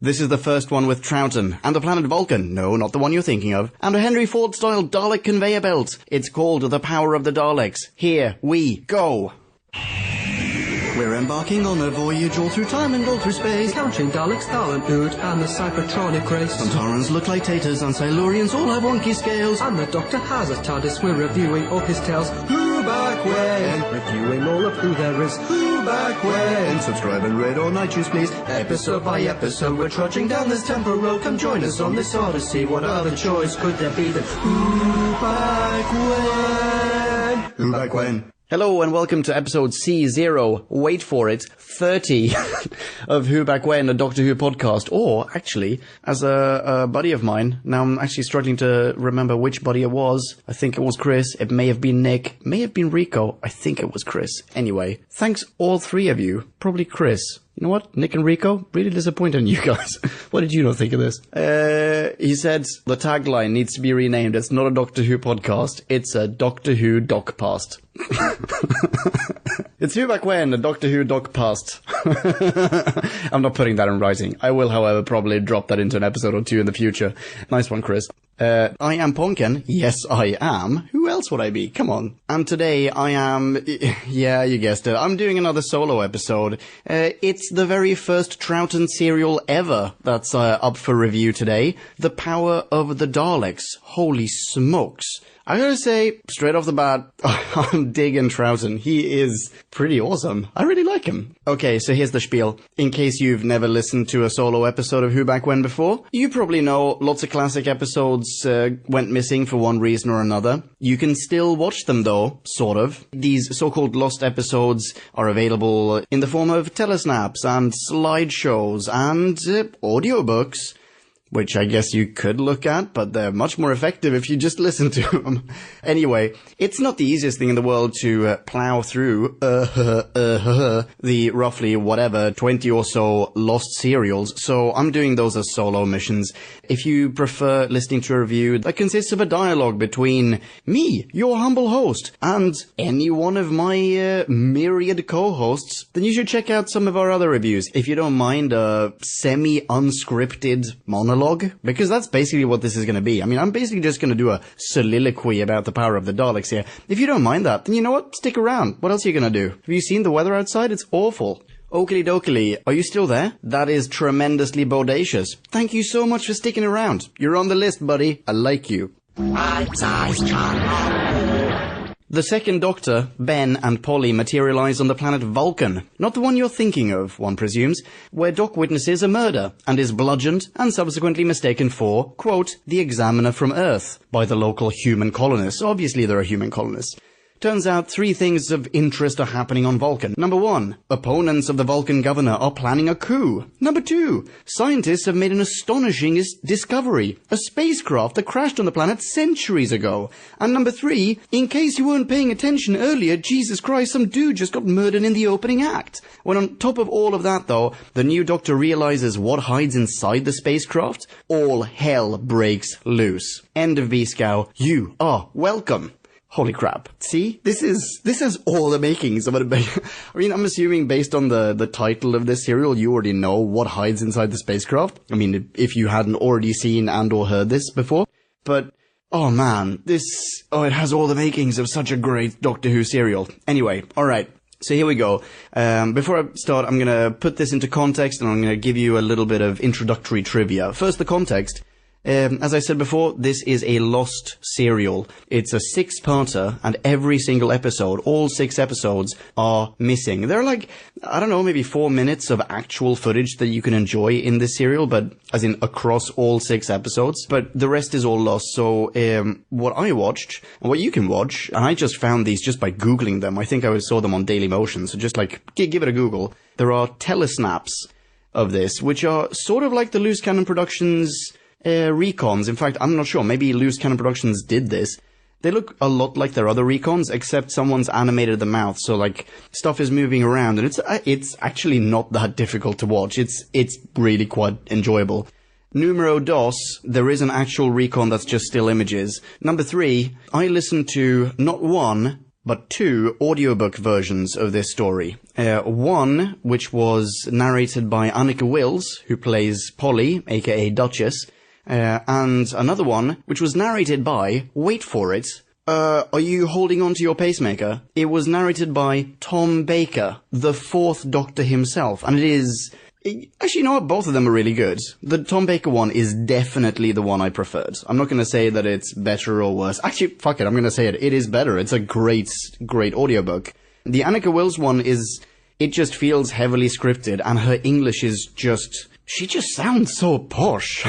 This is the first one with Troughton, and the planet Vulcan, no, not the one you're thinking of, and a Henry Ford-style Dalek conveyor belt. It's called The Power of the Daleks. Here we go. We're embarking on a voyage all through time and all through space, encountering Daleks, Thalan, Ood, and the Cybertronic race. Sontarans look like taters, and Silurians all have wonky scales. And the Doctor has a TARDIS, we're reviewing all his tales. Who back when? Reviewing all of who there is. Who back when? Subscribe and rate on iTunes, please. Episode by episode, we're trudging down this temporal road. Come join us on this odyssey. What other choice could there be than Who back when? Who back when? Hello and welcome to episode C0, wait for it, 30 of Who Back When, a Doctor Who podcast. Or, actually, as a buddy of mine, now I'm actually struggling to remember which buddy it was. I think it was Chris, it may have been Nick, may have been Rico, I think it was Chris. Anyway, thanks all three of you, probably Chris. You know what? Nick and Rico, really disappointed in you guys. What did you not think of this? He said the tagline needs to be renamed. It's not a Doctor Who podcast. It's a Doctor Who Docpast. It's Who Back When, a Doctor Who Docpast. I'm not putting that in writing. I will, however, probably drop that into an episode or two in the future. Nice one, Chris. I am Ponken. Yes, I am. Who else would I be? Come on. And today I am, yeah, you guessed it, I'm doing another solo episode. It's the very first Troughton serial ever that's up for review today. The Power of the Daleks. Holy smokes. I gotta say, straight off the bat, I'm digging Troughton. He is pretty awesome. I really like him. Okay, so here's the spiel. In case you've never listened to a solo episode of Who Back When before, you probably know lots of classic episodes went missing for one reason or another. You can still watch them though, sort of. These so-called lost episodes are available in the form of telesnaps and slideshows and audiobooks, which I guess you could look at, but they're much more effective if you just listen to them. Anyway, it's not the easiest thing in the world to plow through the roughly, 20 or so lost serials, so I'm doing those as solo missions. If you prefer listening to a review that consists of a dialogue between me, your humble host, and any one of my myriad co-hosts, then you should check out some of our other reviews. If you don't mind a semi-unscripted monologue, because that's basically what this is going to be. I mean, I'm basically just going to do a soliloquy about the power of the Daleks here. If you don't mind that, then you know what? Stick around. What else are you going to do? Have you seen the weather outside? It's awful. Oakley dokley, are you still there? That is tremendously bodacious. Thank you so much for sticking around. You're on the list, buddy. I like you. The second Doctor, Ben and Polly materialize on the planet Vulcan, not the one you're thinking of, one presumes, where Doc witnesses a murder and is bludgeoned and subsequently mistaken for, quote, the examiner from Earth by the local human colonists. Obviously there are human colonists. Turns out three things of interest are happening on Vulcan. Number one, opponents of the Vulcan governor are planning a coup. Number two, scientists have made an astonishing discovery, a spacecraft that crashed on the planet centuries ago. And number three, in case you weren't paying attention earlier, Jesus Christ, some dude just got murdered in the opening act. When on top of all of that, though, the new Doctor realizes what hides inside the spacecraft, all hell breaks loose. End of VScow. You are welcome. Holy crap. See? This has all the makings of it. I mean, I'm assuming based on the title of this serial, you already know what hides inside the spacecraft. I mean, if you hadn't already seen and or heard this before. But, oh man, it has all the makings of such a great Doctor Who serial. Anyway, alright. So here we go. Before I start, I'm gonna put this into context and I'm gonna give you a little bit of introductory trivia. First, the context. As I said before, this is a lost serial. It's a 6-parter, and every single episode, all 6 episodes, are missing. There are like, I don't know, maybe 4 minutes of actual footage that you can enjoy in this serial, but as in across all 6 episodes, but the rest is all lost. So, what I watched, and what you can watch, and I just found these just by Googling them. I think I saw them on Dailymotion, so just like, give it a Google. There are telesnaps of this, which are sort of like the Loose Cannon Productions recons. In fact, I'm not sure. Maybe Loose Cannon Productions did this. They look a lot like their other recons, except someone's animated the mouth, so like stuff is moving around, and it's actually not that difficult to watch. It's really quite enjoyable. Numero dos, there is an actual recon that's just still images. Number 3, I listened to not 1, but 2 audiobook versions of this story. One, which was narrated by Annika Wills, who plays Polly, aka Duchess, and another one, which was narrated by, wait for it, are you holding on to your pacemaker? It was narrated by Tom Baker, the 4th Doctor himself, and it is... Actually, you know what? Both of them are really good. The Tom Baker one is definitely the one I preferred. I'm not going to say that it's better or worse. Actually, fuck it, I'm going to say it. It is better. It's a great audiobook. The Annika Wills one is... It just feels heavily scripted, and her English is just... She just sounds so posh.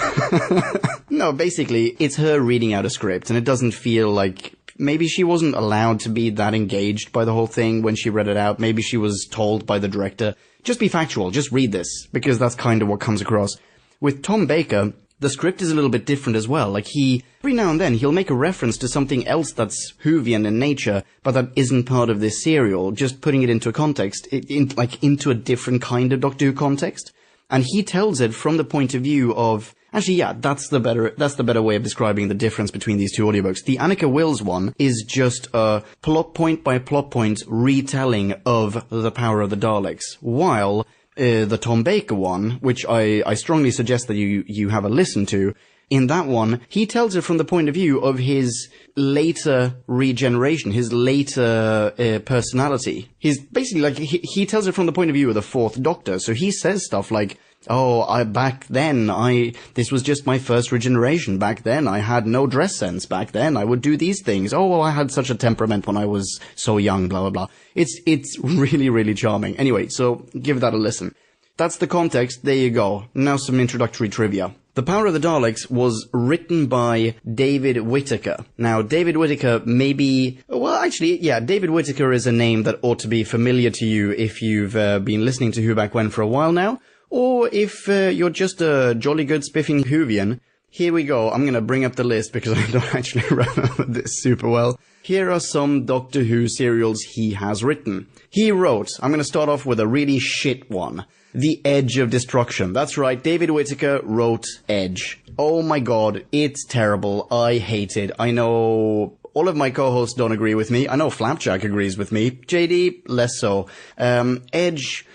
No, basically, it's her reading out a script, and it doesn't feel like... Maybe she wasn't allowed to be that engaged by the whole thing when she read it out. Maybe she was told by the director, just be factual, just read this, because that's kind of what comes across. With Tom Baker, the script is a little bit different as well. Like, every now and then, he'll make a reference to something else that's Whovian in nature, but that isn't part of this serial, just putting it into a context, into a different kind of Doctor Who context. And he tells it from the point of view of... Actually, yeah, that's the better way of describing the difference between these 2 audiobooks. The Annika Wills one is just a plot point by plot point retelling of The Power of the Daleks, while the Tom Baker one, which I strongly suggest that you have a listen to, in that one, he tells it from the point of view of his later regeneration, his later personality. He's basically like, he tells it from the point of view of the 4th Doctor, so he says stuff like, back then, this was just my first regeneration. Back then, I had no dress sense. Back then, I would do these things. I had such a temperament when I was so young, blah, blah, blah. It's really, really charming. Anyway, so give that a listen. That's the context. There you go. Now some introductory trivia. The Power of the Daleks was written by David Whittaker. Now, David Whittaker David Whittaker is a name that ought to be familiar to you if you've been listening to Who Back When for a while now. Or if you're just a jolly good spiffing Whovian, here we go. I'm going to bring up the list because I don't actually remember this super well. Here are some Doctor Who serials he has written. He wrote, I'm going to start off with a really shit one. The Edge of Destruction. That's right, David Whittaker wrote Edge. Oh my god, it's terrible. I hate it. I know... All of my co-hosts don't agree with me. I know Flapjack agrees with me. JD, less so. Edge...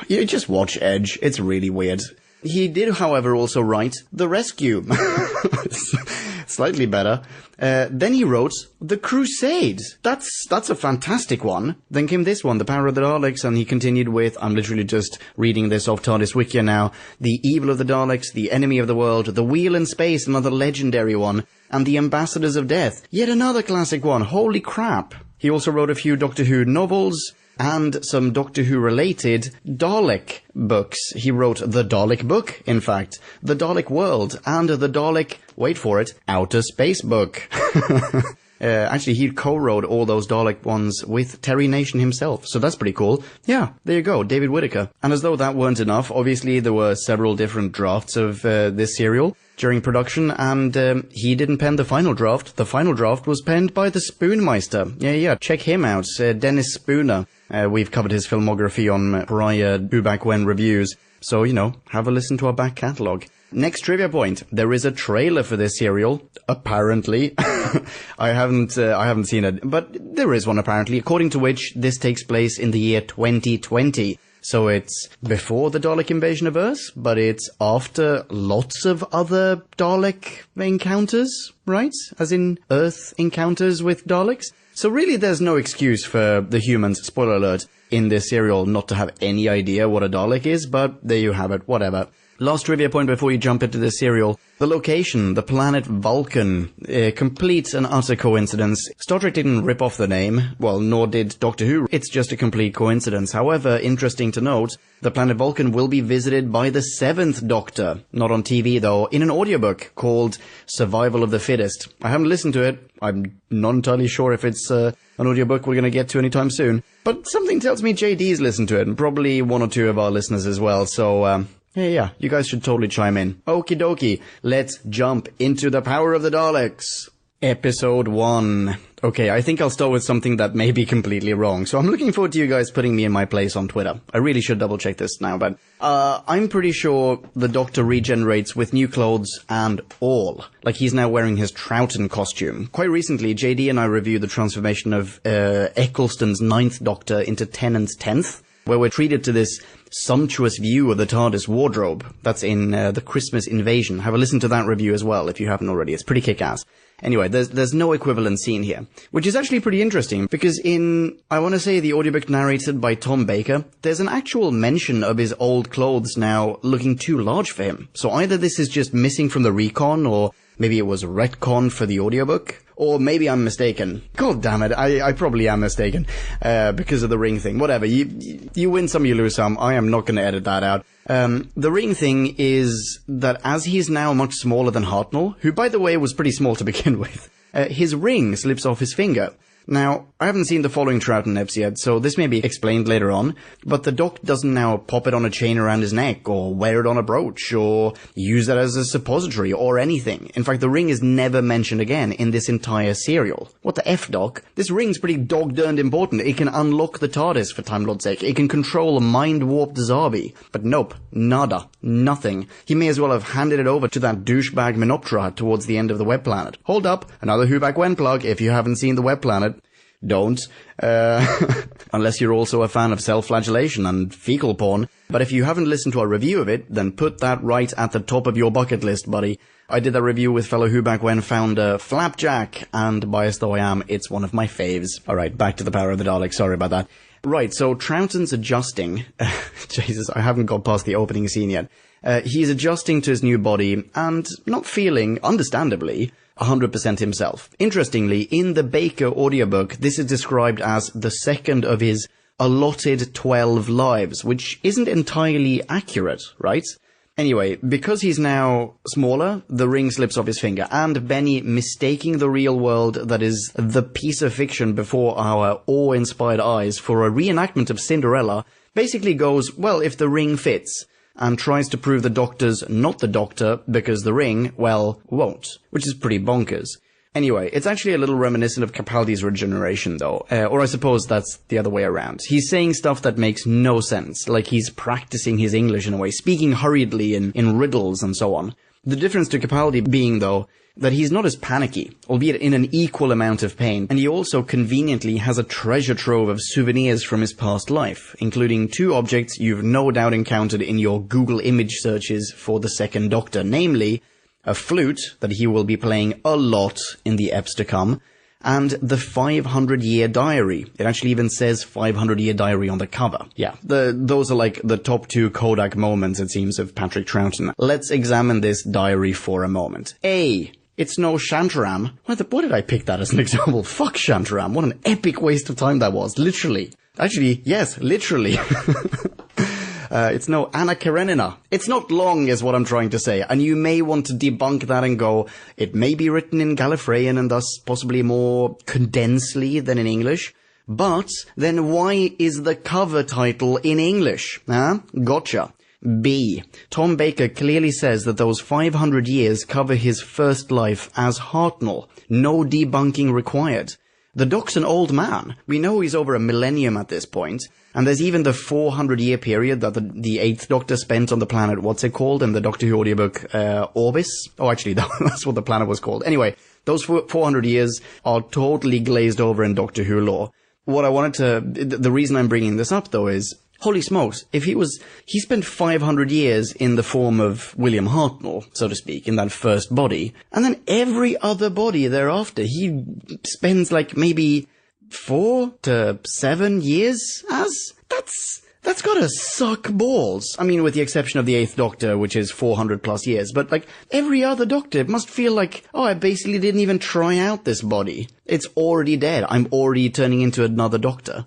You just watch Edge. It's really weird. He did, however, also write The Rescue. Slightly better. Then he wrote The Crusade. That's a fantastic one. Then came this one, The Power of the Daleks, and he continued with, I'm literally just reading this off TARDIS Wikia now, The Evil of the Daleks, The Enemy of the World, The Wheel in Space, another legendary one, and The Ambassadors of Death, yet another classic one. Holy crap. He also wrote a few Doctor Who novels, and some Doctor Who related Dalek books. He wrote the Dalek book, in fact, the Dalek World, and the Dalek, wait for it, Outer Space book. Actually, he co-wrote all those Dalek ones with Terry Nation himself, so that's pretty cool. Yeah, there you go, David Whittaker. And as though that weren't enough, obviously there were several different drafts of this serial during production, and he didn't pen the final draft. The final draft was penned by the Spoonmeister. Yeah, check him out, Dennis Spooner. We've covered his filmography on prior Who Back When reviews, so, have a listen to our back catalogue. Next trivia point. There is a trailer for this serial, apparently. I haven't seen it, but there is one apparently, according to which this takes place in the year 2020. So it's before the Dalek invasion of Earth, but it's after lots of other Dalek encounters, right? As in Earth encounters with Daleks. So really there's no excuse for the humans, spoiler alert, in this serial not to have any idea what a Dalek is, but there you have it, whatever. Last trivia point before you jump into this serial. The location, the planet Vulcan. Complete and utter coincidence. Star Trek didn't rip off the name, well, nor did Doctor Who. It's just a complete coincidence. However, interesting to note, the planet Vulcan will be visited by the 7th Doctor. Not on TV, though, in an audiobook called Survival of the Fittest. I haven't listened to it. I'm not entirely sure if it's an audiobook we're going to get to anytime soon. But something tells me JD's listened to it, and probably one or two of our listeners as well, so... Yeah, you guys should totally chime in. Okie dokie, let's jump into the Power of the Daleks. Episode 1. Okay, I think I'll start with something that may be completely wrong. So I'm looking forward to you guys putting me in my place on Twitter. I really should double check this now, but I'm pretty sure the Doctor regenerates with new clothes and all. Like he's now wearing his Troughton costume. Quite recently, JD and I reviewed the transformation of Eccleston's 9th Doctor into Tennant's 10th, where we're treated to this sumptuous view of the TARDIS wardrobe. That's in the Christmas Invasion. Have a listen to that review as well if you haven't already. It's pretty kick-ass. Anyway, there's no equivalent scene here, which is actually pretty interesting, because in, I want to say, the audiobook narrated by Tom Baker, there's an actual mention of his old clothes now looking too large for him. So either this is just missing from the recon, or maybe it was a retcon for the audiobook. Or maybe I'm mistaken. God damn it, I probably am mistaken, because of the ring thing. Whatever, you win some, you lose some. I am not going to edit that out. The ring thing is that as he's now much smaller than Hartnell, who by the way was pretty small to begin with, his ring slips off his finger. Now, I haven't seen the following Troughton eps yet, so this may be explained later on, but the Doc doesn't now pop it on a chain around his neck, or wear it on a brooch, or use it as a suppository, or anything. In fact, the ring is never mentioned again in this entire serial. What the F, Doc? This ring's pretty dog-derned important. It can unlock the TARDIS, for Time Lord's sake. It can control a mind-warped Zarbi. But nope, nada, nothing. He may as well have handed it over to that douchebag Menoptera towards the end of the Web Planet. Hold up, another Who Back When plug if you haven't seen the Web Planet. Don't. Unless you're also a fan of self-flagellation and fecal porn. But if you haven't listened to our review of it, then put that right at the top of your bucket list, buddy. I did that review with fellow Who Back When founder Flapjack, and biased though I am, it's one of my faves. Alright, back to the power of the Daleks, sorry about that. Right, so Troughton's adjusting. Jesus, I haven't got past the opening scene yet. He's adjusting to his new body, and not feeling, understandably, 100% himself. Interestingly, in the Baker audiobook, this is described as the second of his allotted 12 lives, which isn't entirely accurate, right? Anyway, because he's now smaller, the ring slips off his finger, and Benny, mistaking the real world that is the piece of fiction before our awe-inspired eyes for a reenactment of Cinderella, basically goes, well, if the ring fits, and tries to prove the Doctor's not the Doctor because the ring, well, won't, which is pretty bonkers. Anyway, it's actually a little reminiscent of Capaldi's regeneration, though, or I suppose that's the other way around. He's saying stuff that makes no sense, like he's practicing his English in a way, speaking hurriedly in riddles and so on. The difference to Capaldi being, though, that he's not as panicky, albeit in an equal amount of pain, and he also conveniently has a treasure trove of souvenirs from his past life, including 2 objects you've no doubt encountered in your Google image searches for the second Doctor, namely, a flute that he will be playing a lot in the eps to come, and the 500-year diary. It actually even says 500-year diary on the cover. Yeah, those are like the top 2 Kodak moments, it seems, of Patrick Troughton. Let's examine this diary for a moment. A. It's no Shantaram. Why did I pick that as an example? Fuck Shantaram. What an epic waste of time that was. Literally. Actually, yes, literally. It's no Anna Karenina. It's not long is what I'm trying to say, and you may want to debunk that and go, it may be written in Gallifreyan and thus possibly more condensedly than in English, but then why is the cover title in English? Huh? Gotcha. B. Tom Baker clearly says that those 500 years cover his first life as Hartnell. No debunking required. The Doc's an old man. We know he's over a millennium at this point. And there's even the 400-year period that the 8th Doctor spent on the planet, what's it called in the Doctor Who audiobook, Orbis? Oh, actually, that's what the planet was called. Anyway, those 400 years are totally glazed over in Doctor Who lore. What I wanted to, the reason I'm bringing this up, though, is, holy smokes, if he spent 500 years in the form of William Hartnell, so to speak, in that first body, and then every other body thereafter, he spends like maybe 4 to 7 years as? That's gotta suck balls. I mean, with the exception of the 8th Doctor, which is 400 plus years, but like, every other Doctor must feel like, oh, I basically didn't even try out this body. It's already dead. I'm already turning into another Doctor.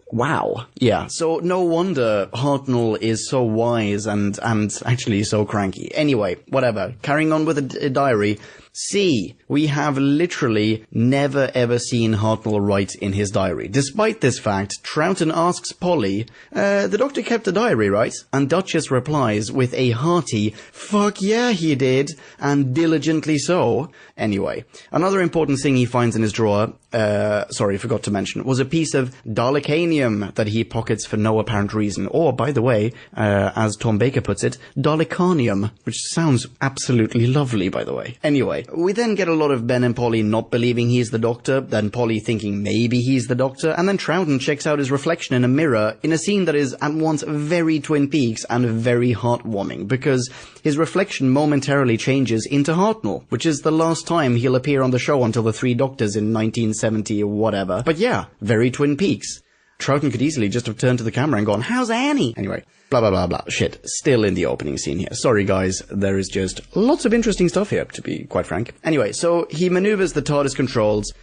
Wow. Yeah, so no wonder Hartnell is so wise and actually so cranky. Anyway, whatever. Carrying on with a diary. C. We have literally never ever seen Hartnell write in his diary. Despite this fact, Troughton asks Polly, the doctor kept a diary, right? And Duchess replies with a hearty, fuck yeah he did, and diligently so. Anyway, another important thing he finds in his drawer, forgot to mention, was a piece of Dalekanium that he pockets for no apparent reason. Or, by the way, as Tom Baker puts it, Dalekanium, which sounds absolutely lovely, by the way. Anyway, we then get a lot of Ben and Polly not believing he's the Doctor, then Polly thinking maybe he's the Doctor, and then Troughton checks out his reflection in a mirror in a scene that is at once very Twin Peaks and very heartwarming, because his reflection momentarily changes into Hartnell, which is the last time he'll appear on the show until the Three Doctors in 1970 or whatever. But yeah, very Twin Peaks. Troughton could easily just have turned to the camera and gone, how's Annie? Anyway, blah blah blah blah. Shit, still in the opening scene here. Sorry guys, there is just lots of interesting stuff here, to be quite frank. Anyway, so he maneuvers the TARDIS controls,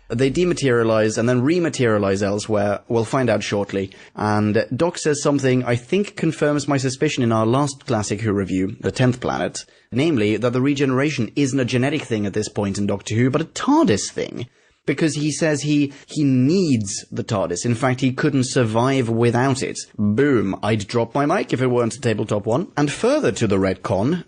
they dematerialize and then rematerialize elsewhere. We'll find out shortly. And Doc says something I think confirms my suspicion in our last Classic Who review, The 10th Planet, namely that the regeneration isn't a genetic thing at this point in Doctor Who, but a TARDIS thing. Because he says he needs the TARDIS. In fact, he couldn't survive without it. Boom. I'd drop my mic if it weren't a tabletop one. And further to the retcon,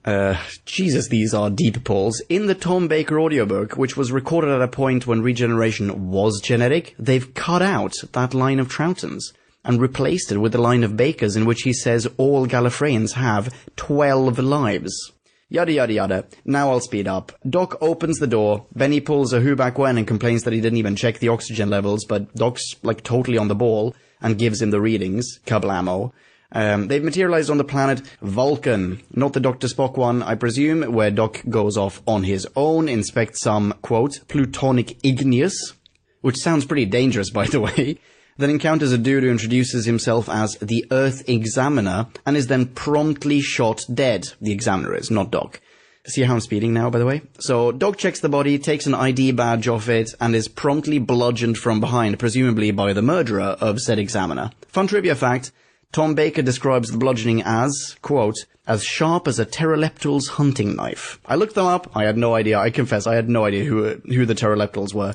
Jesus, these are deep pulls. In the Tom Baker audiobook, which was recorded at a point when regeneration was genetic, they've cut out that line of Troughton's and replaced it with the line of Baker's in which he says all Gallifreyans have 12 lives. Yada yada yada. Now I'll speed up. Doc opens the door. Benny pulls a who back when and complains that he didn't even check the oxygen levels, but Doc's like totally on the ball and gives him the readings. Kablamo. They've materialized on the planet Vulcan. Not the Dr. Spock one, I presume, where Doc goes off on his own, inspects some, quote, plutonic igneous, which sounds pretty dangerous, by the way. Then encounters a dude who introduces himself as the Earth Examiner and is then promptly shot dead. The Examiner is, not Doc. See how I'm speeding now, by the way? So Doc checks the body, takes an ID badge off it, and is promptly bludgeoned from behind, presumably by the murderer of said Examiner. Fun trivia fact, Tom Baker describes the bludgeoning as, quote, as sharp as a pteroleptal's hunting knife. I looked them up. I had no idea. I confess, I had no idea who the pteroleptals were.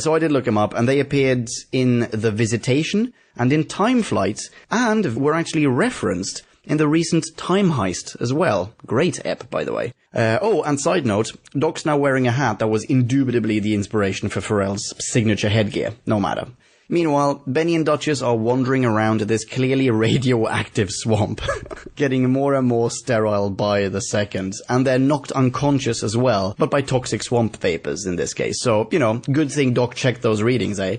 So I did look them up, and they appeared in The Visitation and in Time Flight, and were actually referenced in the recent Time Heist as well. Great ep, by the way. And side note, Doc's now wearing a hat that was indubitably the inspiration for Pharrell's signature headgear. No matter. Meanwhile, Benny and Duchess are wandering around this clearly radioactive swamp, getting more and more sterile by the second, and they're knocked unconscious as well, but by toxic swamp vapors in this case. So, you know, good thing Doc checked those readings, eh?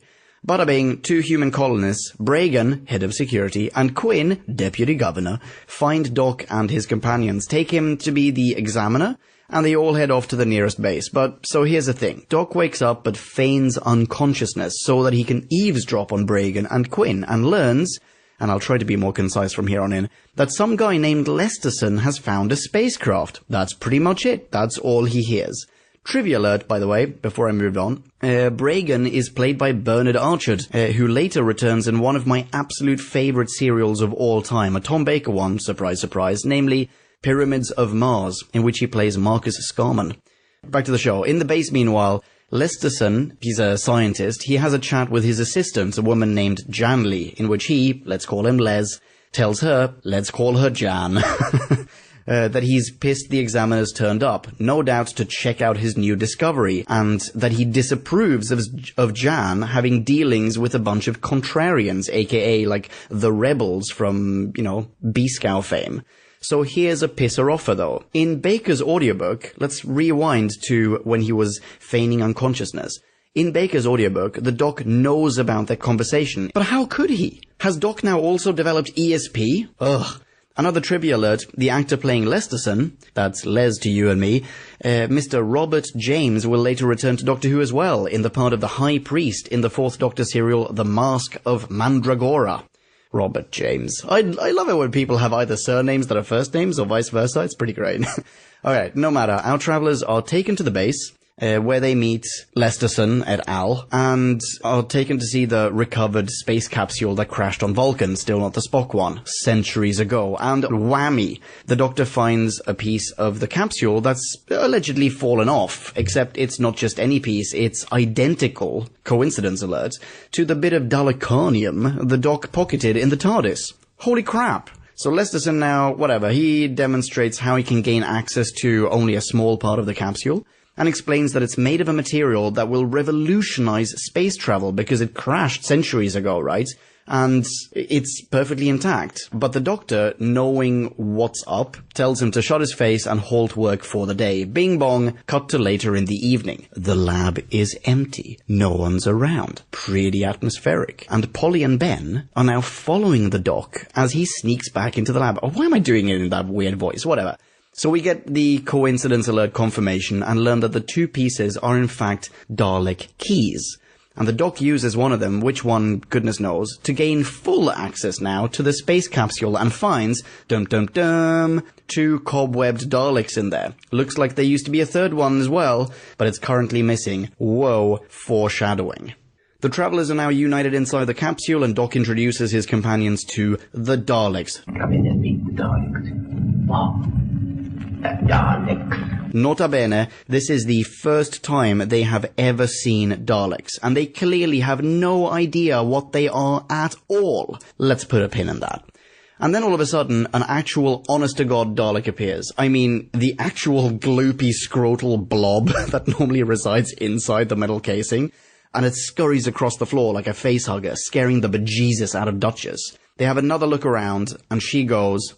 Bada bing, two human colonists, Bragan, head of security, and Quinn, deputy governor, find Doc and his companions, take him to be the Examiner, and they all head off to the nearest base. But, so here's the thing. Doc wakes up but feigns unconsciousness so that he can eavesdrop on Bragan and Quinn and learns, and I'll try to be more concise from here on in, that some guy named Lesterson has found a spacecraft. That's pretty much it. That's all he hears. Trivia alert, by the way, before I moved on. Bragan is played by Bernard Archard, who later returns in one of my absolute favorite serials of all time, a Tom Baker one, surprise surprise, namely Pyramids of Mars, in which he plays Marcus Scarman. Back to the show. In the base, meanwhile, Lesterson, he's a scientist, he has a chat with his assistant, a woman named Janley, in which he, let's call him Les, tells her, let's call her Jan, that he's pissed the Examiner's turned up, no doubt to check out his new discovery, and that he disapproves of Jan having dealings with a bunch of contrarians, aka like the rebels from, you know, B-Scout fame. So here's a pisser offer, though. In Baker's audiobook, let's rewind to when he was feigning unconsciousness. In Baker's audiobook, the Doc knows about their conversation. But how could he? Has Doc now also developed ESP? Ugh. Another trivia alert, the actor playing Lesterson, that's Les to you and me, Mr. Robert James will later return to Doctor Who as well, in the part of the High Priest in the 4th Doctor serial The Mask of Mandragora. Robert James. I love it when people have either surnames that are first names or vice versa. It's pretty great. Alright, no matter. Our travellers are taken to the base. where they meet Lesterson et al. And are taken to see the recovered space capsule that crashed on Vulcan, still not the Spock one, centuries ago. And whammy, the Doctor finds a piece of the capsule that's allegedly fallen off, except it's not just any piece, it's identical, coincidence alert, to the bit of Dalekanium the Doc pocketed in the TARDIS. Holy crap! So Lesterson now, whatever, he demonstrates how he can gain access to only a small part of the capsule, and explains that it's made of a material that will revolutionize space travel because it crashed centuries ago, right? And it's perfectly intact. But the Doctor, knowing what's up, tells him to shut his face and halt work for the day. Bing bong, cut to later in the evening. The lab is empty. No one's around. Pretty atmospheric. And Polly and Ben are now following the Doc as he sneaks back into the lab. Oh, why am I doing it in that weird voice? Whatever. So we get the coincidence alert confirmation and learn that the two pieces are in fact Dalek keys. And the Doc uses one of them, which one, goodness knows, to gain full access now to the space capsule and finds, two cobwebbed Daleks in there. Looks like there used to be a third one as well, but it's currently missing. Whoa, foreshadowing. The travellers are now united inside the capsule, and Doc introduces his companions to the Daleks. Come in and meet the Daleks. Wow. The Daleks. Nota bene, this is the first time they have ever seen Daleks, and they clearly have no idea what they are at all. Let's put a pin in that. And then all of a sudden, an actual honest-to-God Dalek appears. I mean, the actual gloopy scrotal blob that normally resides inside the metal casing, and it scurries across the floor like a facehugger, scaring the bejesus out of Duchess. They have another look around, and she goes,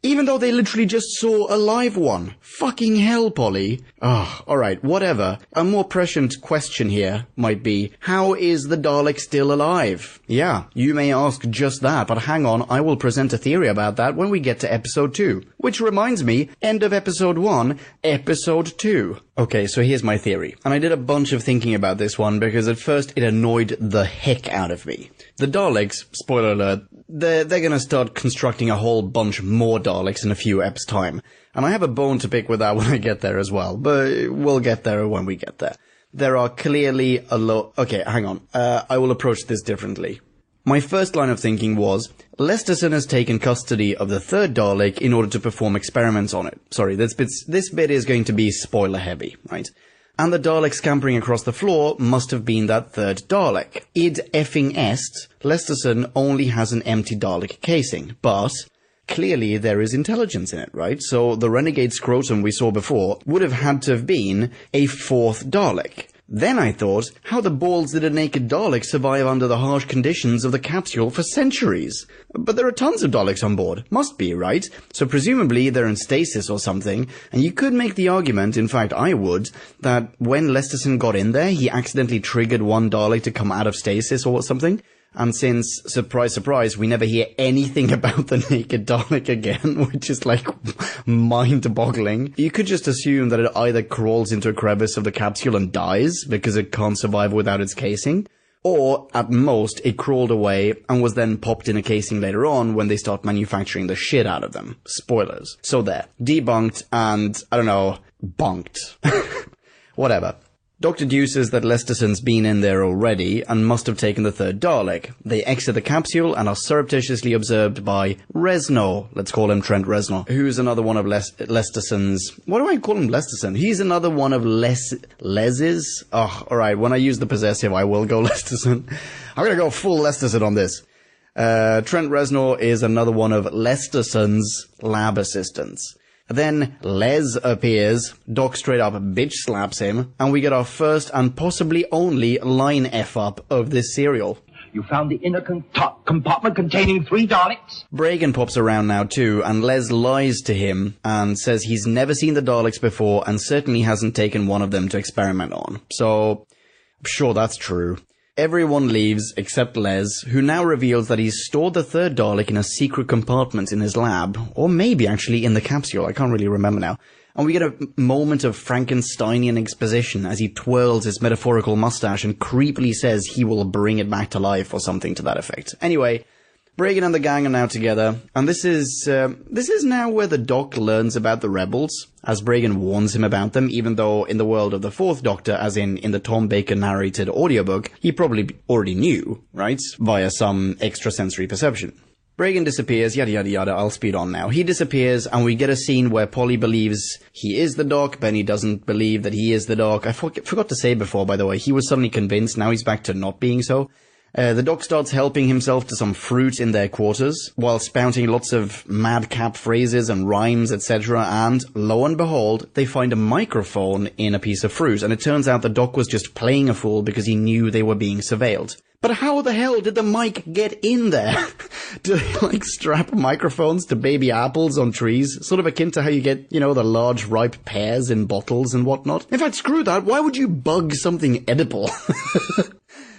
even though they literally just saw a live one. Fucking hell, Polly. Alright, whatever. A more prescient question here might be, how is the Dalek still alive? Yeah, you may ask just that, but hang on, I will present a theory about that when we get to episode 2. Which reminds me, end of episode 1, episode 2. Okay, so here's my theory. And I did a bunch of thinking about this one because at first it annoyed the heck out of me. The Daleks, spoiler alert, they're gonna start constructing a whole bunch more Daleks in a few eps' time. And I have a bone to pick with that when I get there as well, but we'll get there when we get there. There are clearly okay, hang on. I will approach this differently. My first line of thinking was, Lesterson has taken custody of the third Dalek in order to perform experiments on it. Sorry, this bit is going to be spoiler heavy, right? And the Dalek scampering across the floor must have been that third Dalek. Id effing est, Lesterson only has an empty Dalek casing, but clearly there is intelligence in it, right? So the renegade scrotum we saw before would have had to have been a fourth Dalek. Then I thought, how the balls did a naked Dalek survive under the harsh conditions of the capsule for centuries? But there are tons of Daleks on board. Must be, right? So presumably they're in stasis or something, and you could make the argument, in fact I would, that when Lesterson got in there, he accidentally triggered one Dalek to come out of stasis or something. And since, surprise, surprise, we never hear anything about the naked Dalek again, which is like mind-boggling, you could just assume that it either crawls into a crevice of the capsule and dies because it can't survive without its casing, or at most it crawled away and was then popped in a casing later on when they start manufacturing the shit out of them. Spoilers. So there. Debunked and, I don't know, bunked. Whatever. Dr. deduces that Lesterson's been in there already and must have taken the third Dalek. They exit the capsule and are surreptitiously observed by Reznor. Let's call him Trent Reznor, who's another one of Lesterson's... Why do I call him Lesterson? He's another one of Les's? Oh, alright, when I use the possessive, I will go Lesterson. I'm gonna go full Lesterson on this. Trent Reznor is another one of Lesterson's lab assistants. Then Les appears, Doc straight up bitch slaps him, and we get our first and possibly only line F-up of this serial. You found the inner compartment containing 3 Daleks? Bragan pops around now too, and Les lies to him and says he's never seen the Daleks before and certainly hasn't taken one of them to experiment on. So, I'm sure that's true. Everyone leaves except Les, who now reveals that he's stored the third Dalek in a secret compartment in his lab, or maybe actually in the capsule, I can't really remember now. And we get a moment of Frankensteinian exposition as he twirls his metaphorical mustache and creepily says he will bring it back to life or something to that effect. Anyway, Bragan and the gang are now together, and this is now where the Doc learns about the rebels, as Bragan warns him about them, even though in the world of the Fourth Doctor, as in the Tom Baker narrated audiobook, he probably already knew, right? Via some extrasensory perception. Bragan disappears, yada yada yada, I'll speed on now. He disappears, and we get a scene where Polly believes he is the Doc, Benny doesn't believe that he is the Doc. I forgot to say before, by the way, he was suddenly convinced, now he's back to not being so. The Doc starts helping himself to some fruit in their quarters, while spouting lots of madcap phrases and rhymes, etc., and, lo and behold, they find a microphone in a piece of fruit, and it turns out the Doc was just playing a fool because he knew they were being surveilled. But how the hell did the mic get in there? Do they, strap microphones to baby apples on trees? Sort of akin to how you get, the large ripe pears in bottles and whatnot. In fact, screw that, why would you bug something edible?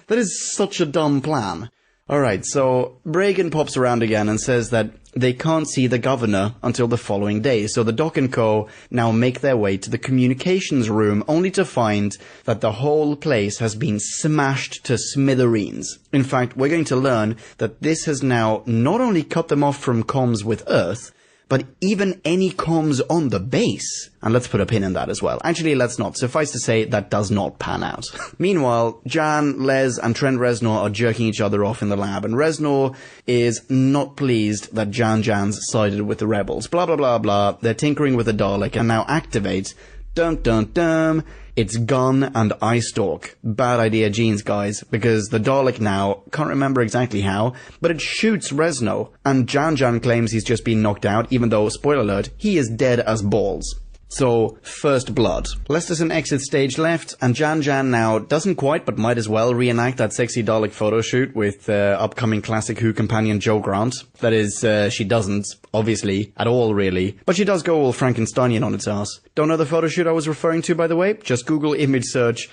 That is such a dumb plan. Alright, so Bragan pops around again and says that they can't see the governor until the following day, so the Doc and Co. now make their way to the communications room, only to find that the whole place has been smashed to smithereens. In fact, we're going to learn that this has now not only cut them off from comms with Earth, but even any comms on the base. And let's put a pin in that as well. Actually, let's not. Suffice to say, that does not pan out. Meanwhile, Jan, Les, and Trent Reznor are jerking each other off in the lab, and Reznor is not pleased that Jan's sided with the rebels. Blah, blah, blah, blah. They're tinkering with the Dalek and now activate. Dum, dum, dum. It's Gun and Eye Stalk. Bad idea genes, guys, because the Dalek now, can't remember exactly how, but it shoots Reznor, and Jan claims he's just been knocked out, even though, spoiler alert, he is dead as balls. So, first blood. Less than an exit stage left, and Jan now doesn't quite, but might as well reenact that sexy Dalek photo shoot with upcoming Classic Who companion Jo Grant. That is, she doesn't, obviously, at all really, but she does go all Frankensteinian on its ass. Don't know the photo shoot I was referring to, by the way? Just Google image search,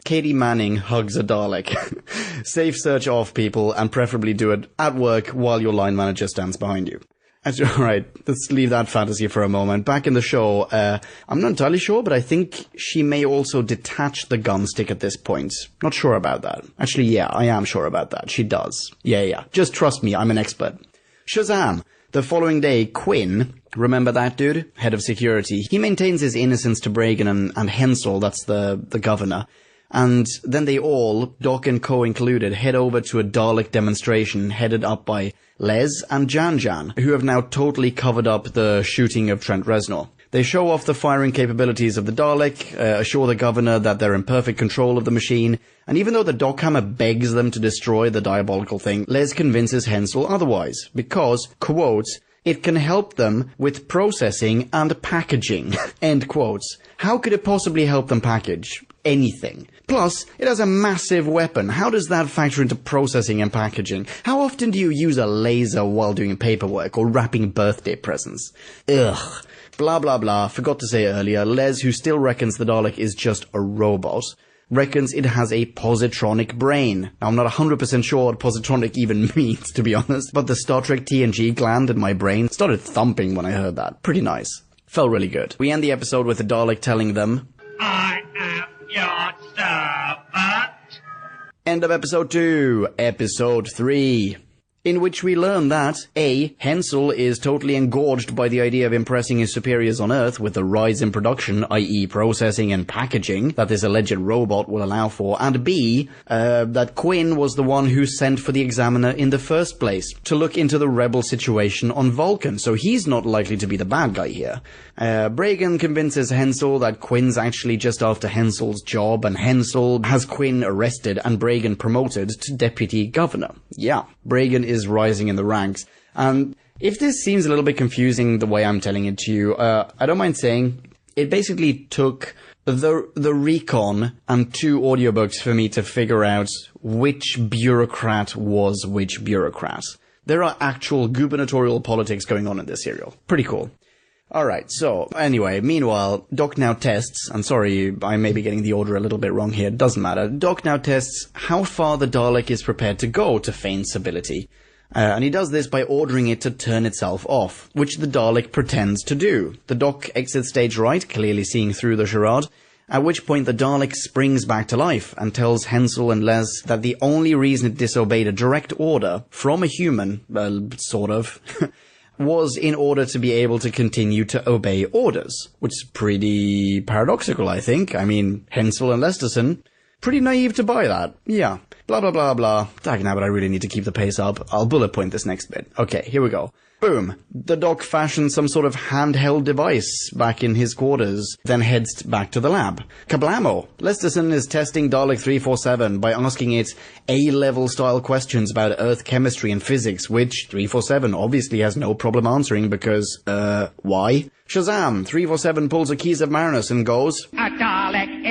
Katie Manning hugs a Dalek. Safe search off, people, and preferably do it at work while your line manager stands behind you. Alright, let's leave that fantasy for a moment. Back in the show, I'm not entirely sure, but I think she may also detach the gun stick at this point. Not sure about that. Actually, yeah, I am sure about that. She does. Yeah. Just trust me, I'm an expert. Shazam! The following day, Quinn, remember that dude? Head of security. He maintains his innocence to Bragan and Hensel, that's the governor. And then they all, Doc and Co. included, head over to a Dalek demonstration headed up by Les and Jan, who have now totally covered up the shooting of Trent Reznor. They show off the firing capabilities of the Dalek, assure the governor that they're in perfect control of the machine, and even though the Doc Hammer begs them to destroy the diabolical thing, Les convinces Hensel otherwise, because, quote, it can help them with processing and packaging, end quotes. How could it possibly help them package anything? Plus, it has a massive weapon. How does that factor into processing and packaging? How often do you use a laser while doing paperwork or wrapping birthday presents? Ugh. Blah, blah, blah. Forgot to say earlier, Les, who still reckons the Dalek is just a robot, reckons it has a positronic brain. Now, I'm not 100% sure what positronic even means, to be honest, but the Star Trek TNG gland in my brain started thumping when I heard that. Pretty nice. Felt really good. We end the episode with the Dalek telling them, I am your servant. End of episode 2. Episode 3. In which we learn that, A. Hensel is totally engorged by the idea of impressing his superiors on Earth with the rise in production, i.e. processing and packaging, that this alleged robot will allow for, and B. That Quinn was the one who sent for the Examiner in the first place, to look into the rebel situation on Vulcan, so he's not likely to be the bad guy here. Bragan convinces Hensel that Quinn's actually just after Hensel's job, and Hensel has Quinn arrested and Bragan promoted to Deputy Governor. Yeah, Bragan is rising in the ranks. And if this seems a little bit confusing the way I'm telling it to you, I don't mind saying it basically took the recon and 2 audiobooks for me to figure out which bureaucrat was which bureaucrat. There are actual gubernatorial politics going on in this serial. Pretty cool. Alright, so, anyway, meanwhile, Doc now tests, and sorry, I may be getting the order a little bit wrong here, doesn't matter. Doc now tests how far the Dalek is prepared to go to feign stability. And he does this by ordering it to turn itself off, which the Dalek pretends to do. The Doc exits stage right, clearly seeing through the charade, At which point the Dalek springs back to life and tells Hensel and Les that the only reason it disobeyed a direct order from a human, sort of, was in order to be able to continue to obey orders. Which is pretty paradoxical, I think. I mean, Hensel and Lesterson, pretty naive to buy that. Yeah. Blah, blah, blah, blah. Dagnabbit, I really need to keep the pace up. I'll bullet point this next bit. Okay, here we go. Boom. The Doc fashions some sort of handheld device back in his quarters, then heads back to the lab. Kablamo! Lesterson is testing Dalek 347 by asking it A-level style questions about Earth chemistry and physics, which 347 obviously has no problem answering because, why? Shazam! 347 pulls a Keys of Marinus and goes, A Dalek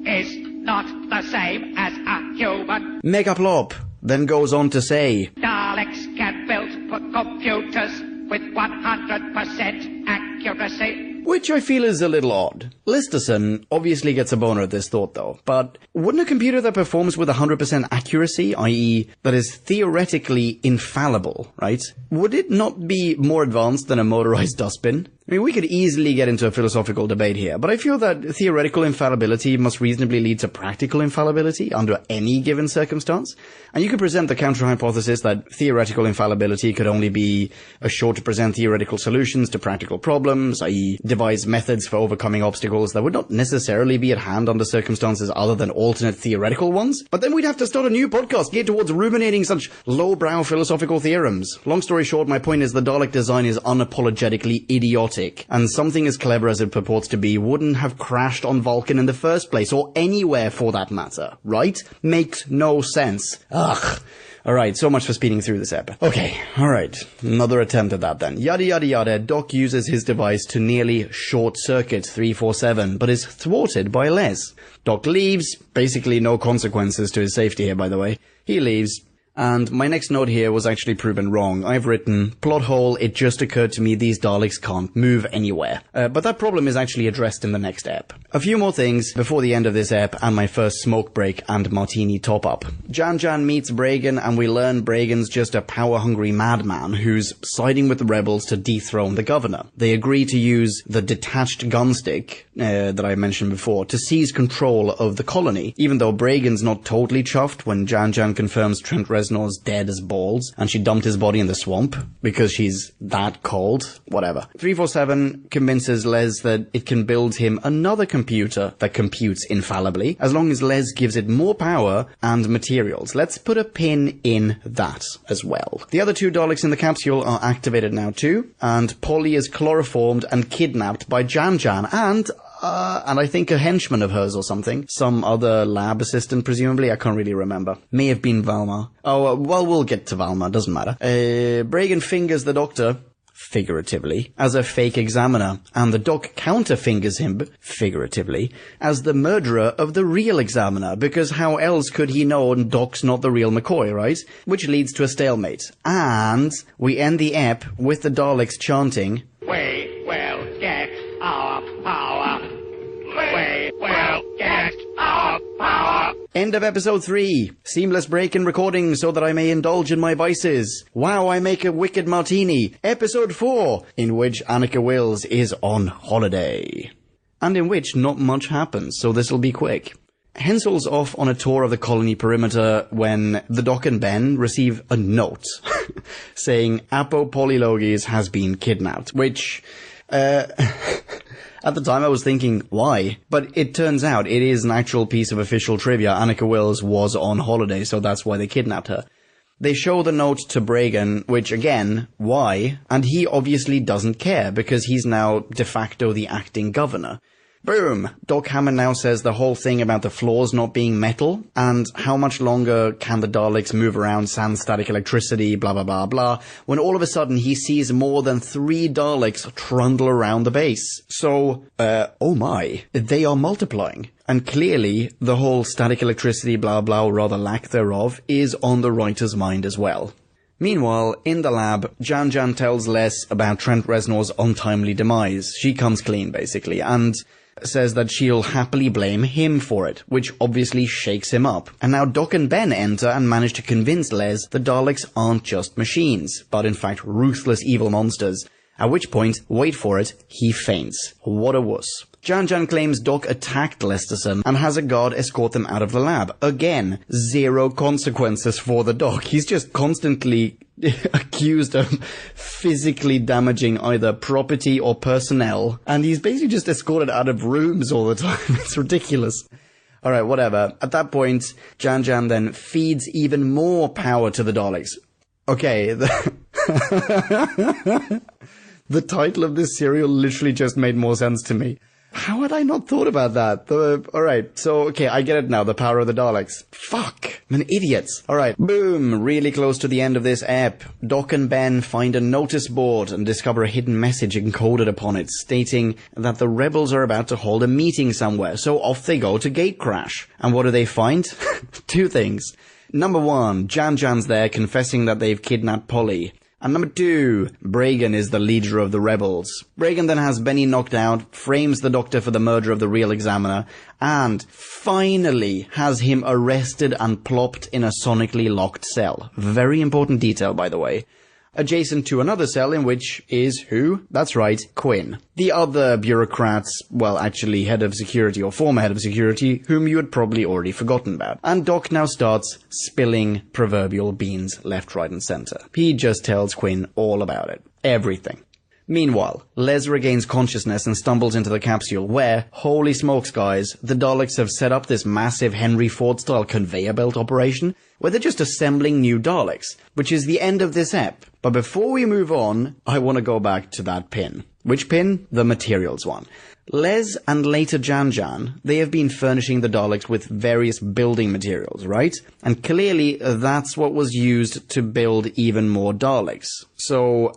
is not the same as a human. Megaplop! Then goes on to say, Daleks can build computers with 100% accuracy. Which I feel is a little odd. Lesterson obviously gets a boner at this thought though, but wouldn't a computer that performs with 100% accuracy, i.e. that is theoretically infallible, right? Would it not be more advanced than a motorized dustbin? I mean, we could easily get into a philosophical debate here, but I feel that theoretical infallibility must reasonably lead to practical infallibility under any given circumstance. And you could present the counter-hypothesis that theoretical infallibility could only be assured to present theoretical solutions to practical problems, i.e. devise methods for overcoming obstacles that would not necessarily be at hand under circumstances other than alternate theoretical ones. But then we'd have to start a new podcast geared towards ruminating such lowbrow philosophical theorems. Long story short, my point is the Dalek design is unapologetically idiotic. And something as clever as it purports to be wouldn't have crashed on Vulcan in the first place, or anywhere for that matter, right? Makes no sense. Ugh. Alright, so much for speeding through this ep. Okay, alright, another attempt at that then. Yada yada yada, Doc uses his device to nearly short-circuit 347, but is thwarted by Les. Doc leaves, basically no consequences to his safety here, by the way. He leaves. And my next note here was actually proven wrong. I've written, plot hole, it just occurred to me these Daleks can't move anywhere. But that problem is actually addressed in the next ep. A few more things before the end of this ep and my first smoke break and martini top-up. Jan meets Bragan and we learn Bragan's just a power-hungry madman who's siding with the rebels to dethrone the governor. They agree to use the detached gunstick that I mentioned before to seize control of the colony, even though Bragan's not totally chuffed when Jan confirms Trent Reznor's dead as balls, and she dumped his body in the swamp, because she's that cold. Whatever. 347 convinces Les that it can build him another computer that computes infallibly, as long as Les gives it more power and materials. Let's put a pin in that as well. The other two Daleks in the capsule are activated now too, and Polly is chloroformed and kidnapped by Jan and I think a henchman of hers or something. Some other lab assistant, presumably. I can't really remember. May have been Valma. Oh, well, we'll get to Valma. Doesn't matter. Bragan fingers the Doctor, figuratively, as a fake examiner, and the Doc counter-fingers him, figuratively, as the murderer of the real examiner, because how else could he know Doc's not the real McCoy, right? Which leads to a stalemate. And we end the ep with the Daleks chanting, We will get our power. We will get our power. End of episode 3. Seamless break in recording so that I may indulge in my vices. Wow, I make a wicked martini. Episode 4, in which Annika Wills is on holiday. And in which not much happens, so this'll be quick. Hensel's off on a tour of the colony perimeter when the Doc and Ben receive a note saying Apo Polyloges has been kidnapped, which, at the time I was thinking, why? But it turns out it is an actual piece of official trivia. Annika Wills was on holiday, so that's why they kidnapped her. They show the note to Bragan, which again, why? And he obviously doesn't care, because he's now de facto the acting governor. Boom! Doc Hammond now says the whole thing about the floors not being metal, and how much longer can the Daleks move around sans static electricity, blah blah blah blah, when all of a sudden he sees more than 3 Daleks trundle around the base. So, oh my, they are multiplying. And clearly, the whole static electricity blah blah, or rather lack thereof, is on the writer's mind as well. Meanwhile, in the lab, Jan tells Les about Trent Reznor's untimely demise. She comes clean, basically, and says that she'll happily blame him for it, which obviously shakes him up. And now Doc and Ben enter and manage to convince Les the Daleks aren't just machines, but in fact ruthless evil monsters, At which point, wait for it, he faints. What a wuss. Jan claims Doc attacked Lesterson and has a guard escort them out of the lab. Again, zero consequences for the Doc. He's just constantly accused of physically damaging either property or personnel, and he's basically just escorted out of rooms all the time. It's ridiculous. Alright, whatever. At that point, Jan then feeds even more power to the Daleks. Okay, the title of this serial literally just made more sense to me. How had I not thought about that? Alright, so, okay, I get it now, the power of the Daleks. Fuck, I'm an idiot. Alright, boom, really close to the end of this ep. Doc and Ben find a notice board and discover a hidden message encoded upon it, stating that the rebels are about to hold a meeting somewhere, so off they go to gatecrash. And what do they find? Two things. Number one, Jan's there confessing that they've kidnapped Polly. And number two, Bragan is the leader of the rebels. Bragan then has Benny knocked out, frames the Doctor for the murder of the real Examiner, and finally has him arrested and plopped in a sonically locked cell. Very important detail, by the way. Adjacent to another cell in which is who? That's right, Quinn. The other bureaucrat's, well, actually head of security or former head of security, whom you had probably already forgotten about. And Doc now starts spilling proverbial beans left, right and center. He just tells Quinn all about it. Everything. Meanwhile, Les regains consciousness and stumbles into the capsule where, holy smokes guys, the Daleks have set up this massive Henry Ford-style conveyor belt operation where they're just assembling new Daleks, which is the end of this ep. But before we move on, I want to go back to that pin. Which pin? The materials one. Les and later Jan, they have been furnishing the Daleks with various building materials, right? And clearly that's what was used to build even more Daleks. So...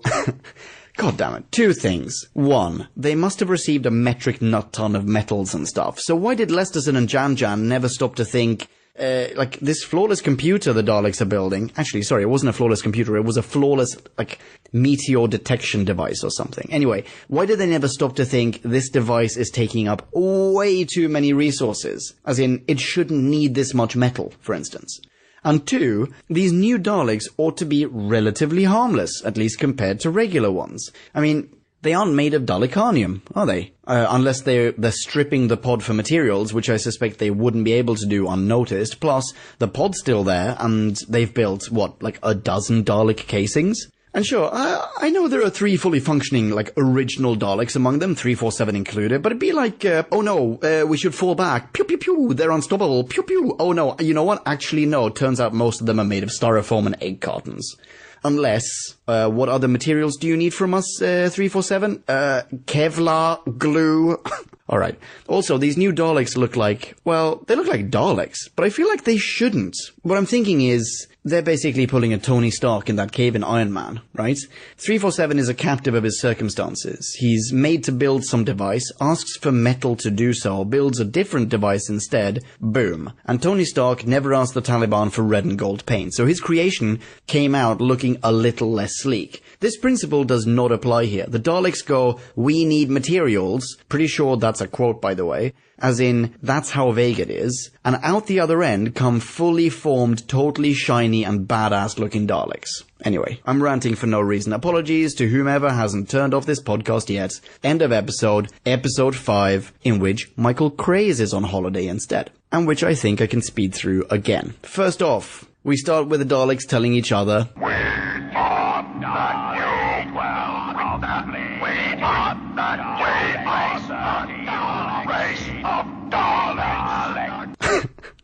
God damn it. Two things. One, they must have received a metric nut ton of metals and stuff. So why did Lesterson and Jan never stop to think, like, this flawless computer the Daleks are building... Actually, sorry, it wasn't a flawless computer. It was a flawless, like, meteor detection device or something. Anyway, why did they never stop to think this device is taking up way too many resources? As in, it shouldn't need this much metal, for instance. And two, these new Daleks ought to be relatively harmless, at least compared to regular ones. I mean, they aren't made of Dalekanium, are they? Unless they're stripping the pod for materials, which I suspect they wouldn't be able to do unnoticed. Plus, the pod's still there, and they've built, what, like a dozen Dalek casings? And sure, I know there are 3 fully functioning, like, original Daleks among them, 347 included, but it'd be like, oh no, we should fall back, pew pew pew, they're unstoppable, pew pew, oh no, you know what, actually no, turns out most of them are made of styrofoam and egg cartons. Unless, what other materials do you need from us, 347? Kevlar, glue... Alright. Also, these new Daleks look like, well, they look like Daleks, but I feel like they shouldn't. What I'm thinking is, they're basically pulling a Tony Stark in that cave in Iron Man, right? 347 is a captive of his circumstances. He's made to build some device, asks for metal to do so, builds a different device instead, boom. And Tony Stark never asked the Taliban for red and gold paint, so his creation came out looking a little less sleek. This principle does not apply here. The Daleks go, we need materials, pretty sure that's a quote by the way, as in, that's how vague it is, and out the other end come fully formed, totally shiny and badass looking Daleks. Anyway, I'm ranting for no reason. Apologies to whomever hasn't turned off this podcast yet. End of episode 5, in which Michael Craze is on holiday instead, and which I think I can speed through again. First off, we start with the Daleks telling each other,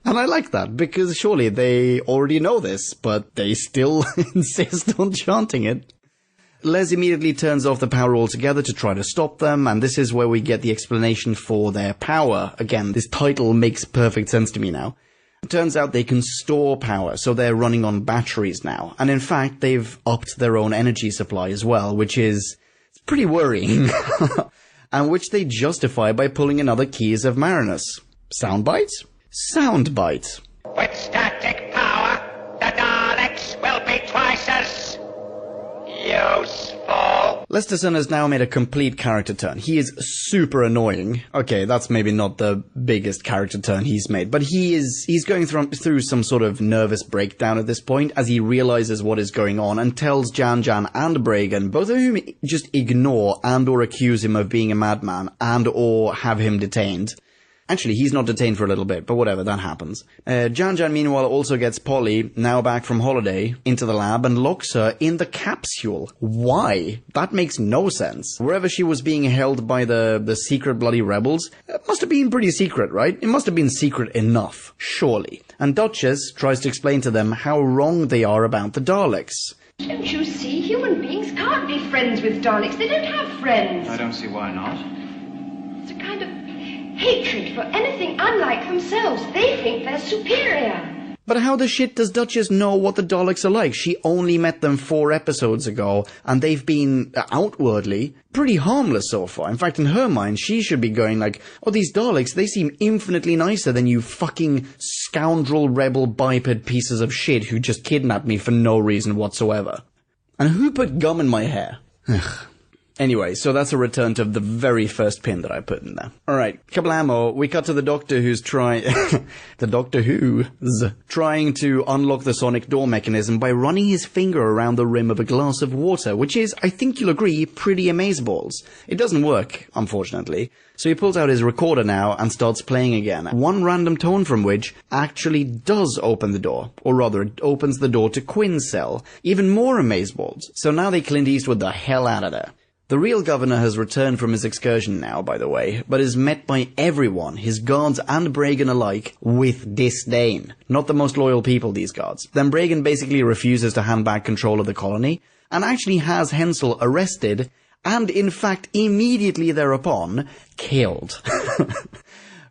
and I like that, because surely they already know this, but they still insist on chanting it. Les immediately turns off the power altogether to try to stop them, and this is where we get the explanation for their power. Again, this title makes perfect sense to me now. It turns out they can store power, so they're running on batteries now. And in fact, they've upped their own energy supply as well, which is pretty worrying. And which they justify by pulling another Keys of Marinus. Soundbite? Soundbite. With static power, the Daleks will be twice as useful. Lesterson has now made a complete character turn. He is super annoying. Okay, that's maybe not the biggest character turn he's made, but he's going through some sort of nervous breakdown at this point as he realizes what is going on and tells Jan and Bragan, both of whom just ignore and or accuse him of being a madman and or have him detained. Actually, he's not detained for a little bit, but whatever, that happens. Jan meanwhile also gets Polly, now back from holiday, into the lab and locks her in the capsule. Why? That makes no sense. Wherever she was being held by the secret bloody rebels, it must have been pretty secret, right? It must have been secret enough, surely. And Duchess tries to explain to them how wrong they are about the Daleks. Don't you see? Human beings can't be friends with Daleks. They don't have friends. I don't see why not. It's a kind of hatred for anything unlike themselves. They think they're superior. But how the shit does Duchess know what the Daleks are like? She only met them 4 episodes ago, and they've been, outwardly, pretty harmless so far. In fact, in her mind, she should be going like, oh, these Daleks, they seem infinitely nicer than you fucking scoundrel rebel biped pieces of shit who just kidnapped me for no reason whatsoever. And who put gum in my hair? Ugh. Anyway, so that's a return to the very first pin that I put in there. Alright, kablamo, we cut to the Doctor who's trying... the Doctor Who's trying to unlock the sonic door mechanism by running his finger around the rim of a glass of water, which is, I think you'll agree, pretty amazeballs. It doesn't work, unfortunately. So he pulls out his recorder now and starts playing again, one random tone from which actually does open the door. Or rather, it opens the door to Quinn's cell. Even more amazeballs. So now they Clint Eastwood the hell out of there. The real governor has returned from his excursion now, by the way, but is met by everyone, his guards and Bragan alike, with disdain. Not the most loyal people, these guards. Then Bragan basically refuses to hand back control of the colony, and actually has Hensel arrested, and in fact immediately thereupon, killed.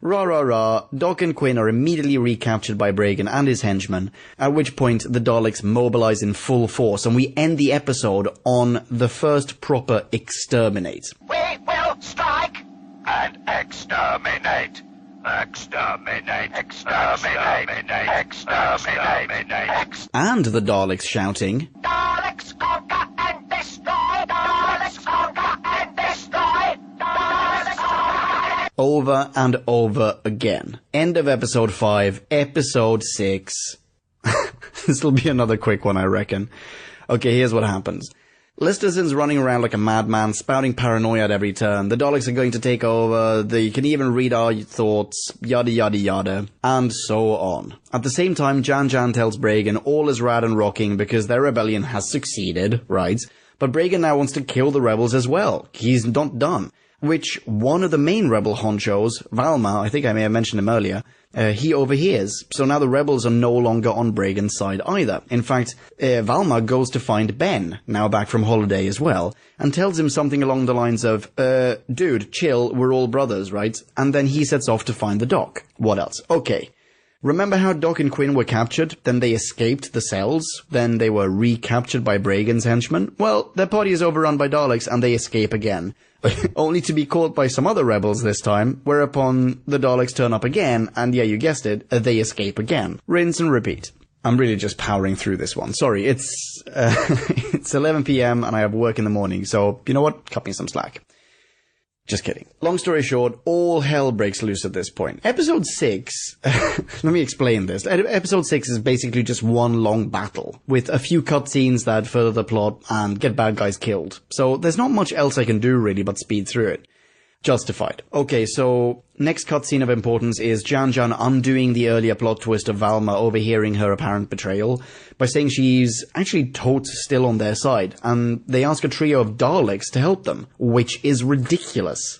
Rah, Doc and Quinn are immediately recaptured by Bragan and his henchmen, at which point the Daleks mobilize in full force, and we end the episode on the first proper exterminate. We will strike and exterminate. Exterminate, exterminate, exterminate. And the Daleks shouting, Daleks conquer and destroy. Daleks conquer and destroy. Daleks conquer. Over and over again. End of episode 5, episode 6. This'll be another quick one, I reckon. Okay, here's what happens. Listerson's running around like a madman, spouting paranoia at every turn. The Daleks are going to take over, they can even read our thoughts, yada yada yada, and so on. At the same time, Jan tells Bragan all is rad and rocking because their rebellion has succeeded, right? But Bragan now wants to kill the rebels as well. He's not done. Which one of the main rebel honchos, Valma, I think I may have mentioned him earlier, he overhears. So now the rebels are no longer on Bragan's side either. In fact, Valma goes to find Ben, now back from holiday as well, and tells him something along the lines of, dude, chill, we're all brothers, right? And then he sets off to find the Doc. What else? Okay. Remember how Doc and Quinn were captured, then they escaped the cells, then they were recaptured by Bragan's henchmen? Well, their party is overrun by Daleks and they escape again. Only to be caught by some other rebels this time, whereupon the Daleks turn up again, and yeah, you guessed it, they escape again. Rinse and repeat. I'm really just powering through this one. Sorry, it's 11 PM and I have work in the morning, so you know what? Cut me some slack. Just kidding. Long story short, all hell breaks loose at this point. Episode 6, let me explain this. Episode 6 is basically just one long battle, with a few cutscenes that further the plot and get bad guys killed. So there's not much else I can do really but speed through it. Justified. Okay, so next cutscene of importance is Jan undoing the earlier plot twist of Valma overhearing her apparent betrayal by saying she's actually totes still on their side, and they ask a trio of Daleks to help them, which is ridiculous.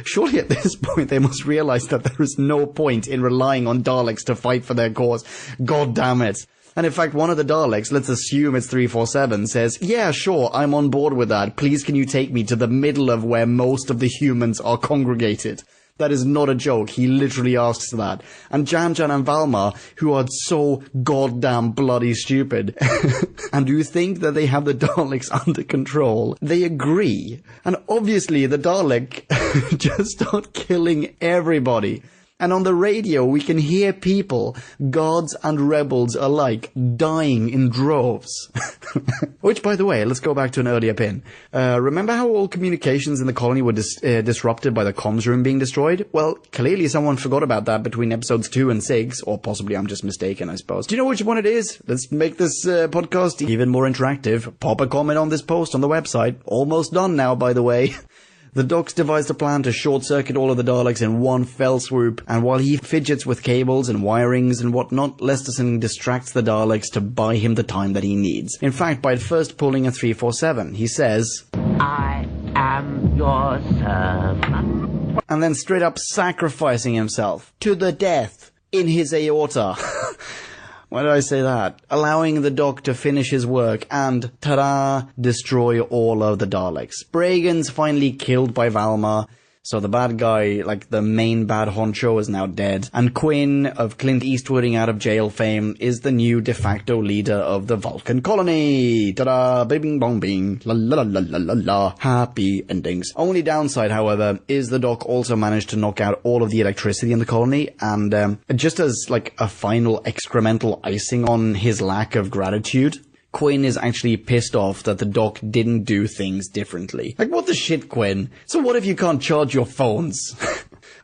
Surely at this point they must realize that there is no point in relying on Daleks to fight for their cause. God damn it. And in fact, one of the Daleks, let's assume it's 347, says, yeah, sure, I'm on board with that. Please can you take me to the middle of where most of the humans are congregated? That is not a joke. He literally asks that. And Jan and Valma, who are so goddamn bloody stupid, and who think that they have the Daleks under control, they agree. And obviously the Dalek just start killing everybody. And on the radio, we can hear people, gods and rebels alike, dying in droves. Which, by the way, let's go back to an earlier pin. Remember how all communications in the colony were disrupted by the comms room being destroyed? Well, clearly someone forgot about that between episodes 2 and 6, or possibly I'm just mistaken, I suppose. Do you know which one it is? Let's make this podcast even more interactive. Pop a comment on this post on the website. Almost done now, by the way. The Docs devised a plan to short-circuit all of the Daleks in one fell swoop, and while he fidgets with cables and wirings and whatnot, Lesterson distracts the Daleks to buy him the time that he needs. In fact, by first pulling a 347, he says, I am your servant. And then straight up sacrificing himself to the death in his aorta. Why did I say that? Allowing the Doc to finish his work and, ta-da, destroy all of the Daleks. Bragan's finally killed by Valma, so the bad guy, like the main bad honcho, is now dead. And Quinn, of Clint Eastwooding out of jail fame, is the new de facto leader of the Vulcan colony. Ta-da, bing bong bing, la la la la la la. Happy endings. Only downside, however, is the Doc also managed to knock out all of the electricity in the colony, and just as like a final excremental icing on his lack of gratitude, Quinn is actually pissed off that the Doc didn't do things differently. Like, what the shit, Quinn? So what if you can't charge your phones?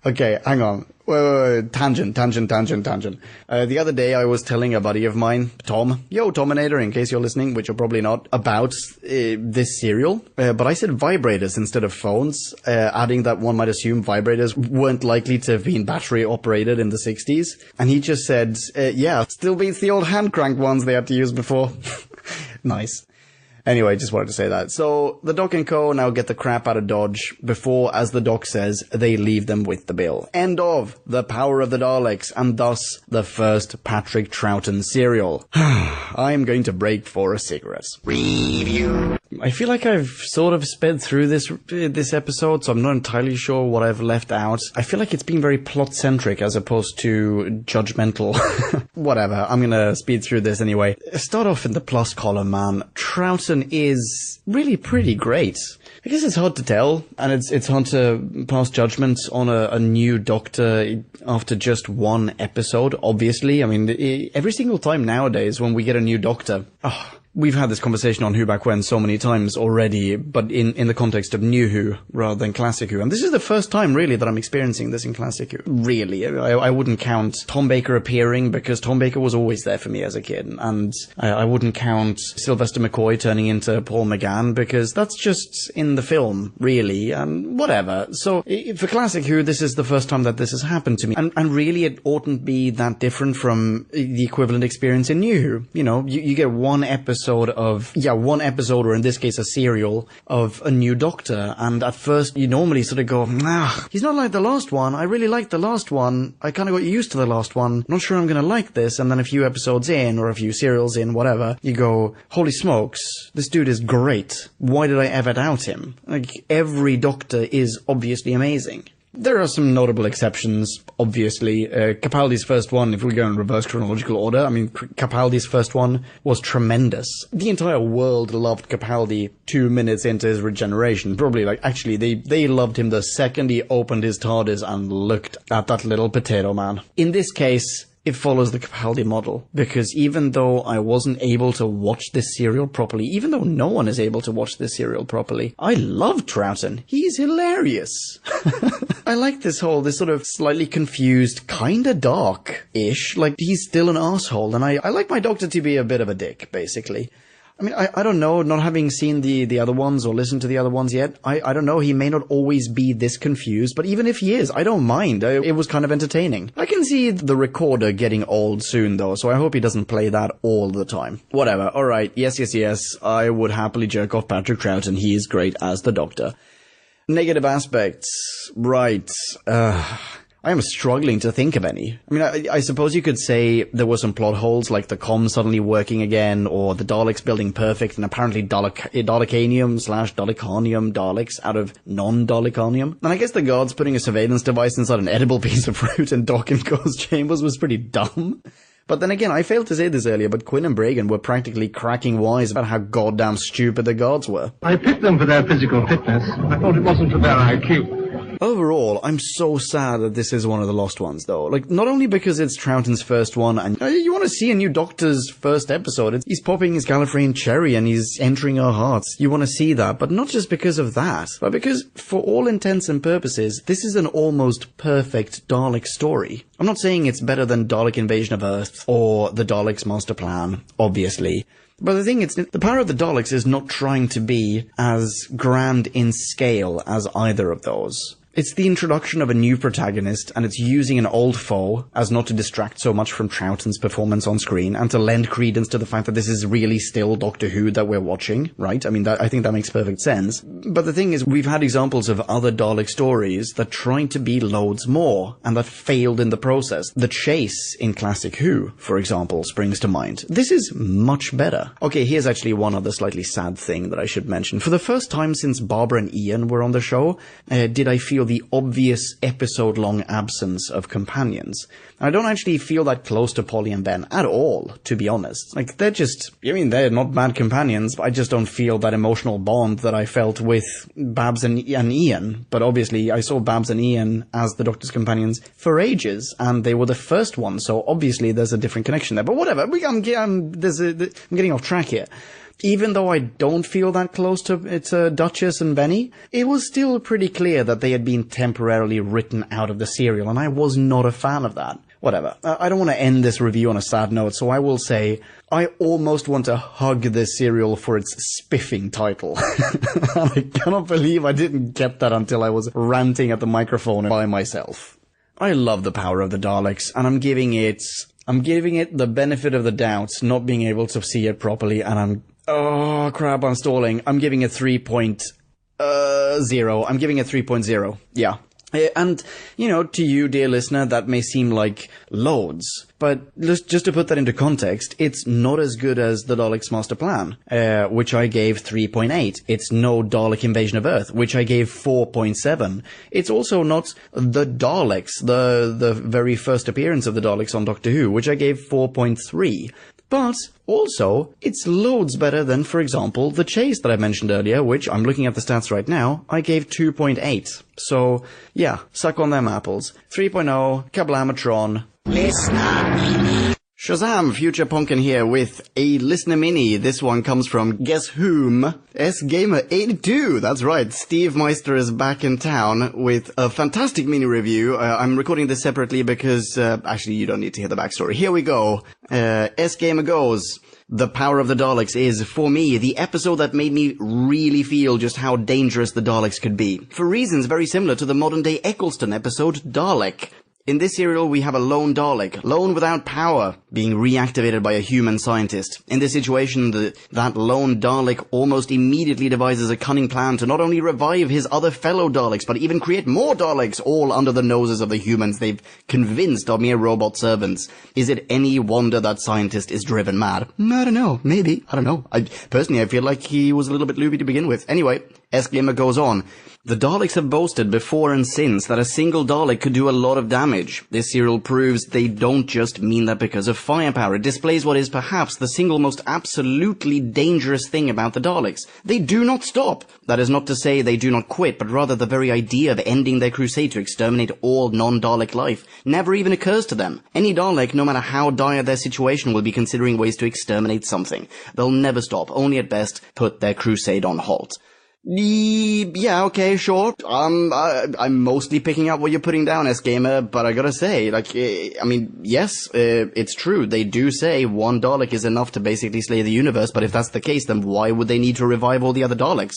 Okay, hang on. Tangent. The other day I was telling a buddy of mine, Tom, yo, Tominator, in case you're listening, which you're probably not, about this serial. But I said vibrators instead of phones, adding that one might assume vibrators weren't likely to have been battery operated in the 60s. And he just said, yeah, still beats the old hand crank ones they had to use before. Nice. Anyway, just wanted to say that. So, the Doc and Co. now get the crap out of Dodge before, as the Doc says, they leave them with the bill. End of The Power of the Daleks, and thus, the first Patrick Troughton serial. I'm going to break for a cigarette. Review. I feel like I've sort of sped through this episode, so I'm not entirely sure what I've left out. I feel like it's been very plot-centric as opposed to judgmental. Whatever, I'm gonna speed through this anyway. Start off in the plus column, man. Troughton is really pretty great. I guess it's hard to tell, and it's hard to pass judgment on a new Doctor after just one episode, obviously. I mean, every single time nowadays when we get a new Doctor... We've had this conversation on Who Back When so many times already, but in the context of New Who rather than Classic Who. And this is the first time, really, that I'm experiencing this in Classic Who. Really. I wouldn't count Tom Baker appearing, because Tom Baker was always there for me as a kid. And I wouldn't count Sylvester McCoy turning into Paul McGann, because that's just in the film, really, and whatever. So, for Classic Who, this is the first time that this has happened to me. And really, it oughtn't be that different from the equivalent experience in New Who. You know, you get one episode, or in this case a serial of a new Doctor, and at first you normally sort of go, he's not like the last one, I really liked the last one, I kind of got used to the last one, not sure I'm gonna like this, and then a few episodes in, or a few serials in, whatever, you go, holy smokes, this dude is great, why did I ever doubt him? Like, every Doctor is obviously amazing. There are some notable exceptions, obviously. Capaldi's first one, if we go in reverse chronological order, I mean, Capaldi's first one was tremendous. The entire world loved Capaldi 2 minutes into his regeneration. Probably, actually, they loved him the second he opened his TARDIS and looked at that little potato man. In this case, it follows the Capaldi model, because even though I wasn't able to watch this serial properly, even though no one is able to watch this serial properly, I love Troughton. He's hilarious. I like this sort of slightly confused, kinda dark-ish, like he's still an asshole, and I like my Doctor to be a bit of a dick, basically. I mean, I don't know, not having seen the other ones or listened to the other ones yet, I don't know, he may not always be this confused, but even if he is, I don't mind. It was kind of entertaining. I can see the recorder getting old soon, though, so I hope he doesn't play that all the time. Whatever, alright, yes, I would happily jerk off Patrick Troughton, he is great as the Doctor. Negative aspects, right, I am struggling to think of any. I mean, I suppose you could say there were some plot holes, like the comms suddenly working again, or the Daleks building perfect, and apparently Dalekanium/Dalekanium Daleks out of non-Dalekanium. And I guess the guards putting a surveillance device inside an edible piece of fruit in Doc and Co's chambers was pretty dumb. But then again, I failed to say this earlier, but Quinn and Bragan were practically cracking wise about how goddamn stupid the guards were. I picked them for their physical fitness. I thought it wasn't for their IQ. Overall, I'm so sad that this is one of the lost ones, though. Like, not only because it's Troughton's first one, and you want to see a new Doctor's first episode. He's popping his Gallifreyan cherry and he's entering our hearts. You want to see that, but not just because of that, but because, for all intents and purposes, this is an almost perfect Dalek story. I'm not saying it's better than Dalek Invasion of Earth or the Daleks Master Plan, obviously. But the thing is, the power of the Daleks is not trying to be as grand in scale as either of those. It's the introduction of a new protagonist, and it's using an old foe as not to distract so much from Troughton's performance on screen, and to lend credence to the fact that this is really still Doctor Who that we're watching, right? I mean, I think that makes perfect sense. But the thing is, we've had examples of other Dalek stories that tried to be loads more, and that failed in the process. The Chase in Classic Who, for example, springs to mind. This is much better. Okay, here's actually one other slightly sad thing that I should mention. For the first time since Barbara and Ian were on the show, did I feel the obvious episode-long absence of companions. I don't actually feel that close to Polly and Ben at all, to be honest. Like, they're not bad companions, but I just don't feel that emotional bond that I felt with Babs and Ian. But obviously, I saw Babs and Ian as the Doctor's companions for ages, and they were the first one, so obviously there's a different connection there. But whatever, I'm getting off track here. Even though I don't feel that close to Duchess and Benny, it was still pretty clear that they had been temporarily written out of the serial, and I was not a fan of that. Whatever. I don't want to end this review on a sad note, so I will say I almost want to hug this serial for its spiffing title. I cannot believe I didn't get that until I was ranting at the microphone by myself. I love the power of the Daleks, and I'm giving it the benefit of the doubt, not being able to see it properly, and oh crap, I'm stalling. I'm giving it 3.0. I'm giving it 3.0. Yeah. And, to you, dear listener, that may seem like loads. But just to put that into context, it's not as good as the Daleks Master Plan, which I gave 3.8. It's no Dalek Invasion of Earth, which I gave 4.7. It's also not the Daleks, the very first appearance of the Daleks on Doctor Who, which I gave 4.3. But also, it's loads better than, for example, The Chase that I mentioned earlier, which, I'm looking at the stats right now, I gave 2.8. So, yeah, suck on them apples. 3.0, Kablamatron. Listener Mini. Shazam, Future Pumpkin here with a Listener Mini. This one comes from Guess Whom? S-Gamer82. That's right, Steve Meister is back in town with a fantastic mini review. I'm recording this separately because, actually you don't need to hear the backstory. Here we go. S-Gamer goes. The Power of the Daleks is, for me, the episode that made me really feel just how dangerous the Daleks could be. For reasons very similar to the modern-day Eccleston episode, Dalek. In this serial, we have a lone Dalek, lone without power, being reactivated by a human scientist. In this situation, that lone Dalek almost immediately devises a cunning plan to not only revive his other fellow Daleks, but even create more Daleks, all under the noses of the humans they've convinced are mere robot servants. Is it any wonder that scientist is driven mad? I don't know. Maybe. I don't know. I feel like he was a little bit loopy to begin with. Anyway, S-Glimmer goes on. The Daleks have boasted before and since that a single Dalek could do a lot of damage. This serial proves they don't just mean that because of firepower. It displays what is perhaps the single most absolutely dangerous thing about the Daleks. They do not stop. That is not to say they do not quit, but rather the very idea of ending their crusade to exterminate all non-Dalek life never even occurs to them. Any Dalek, no matter how dire their situation, will be considering ways to exterminate something. They'll never stop, only at best put their crusade on halt. Yeah, okay, sure. I'm mostly picking up what you're putting down, S-Gamer, but I gotta say, yes, it's true. They do say one Dalek is enough to basically slay the universe, but if that's the case, then why would they need to revive all the other Daleks?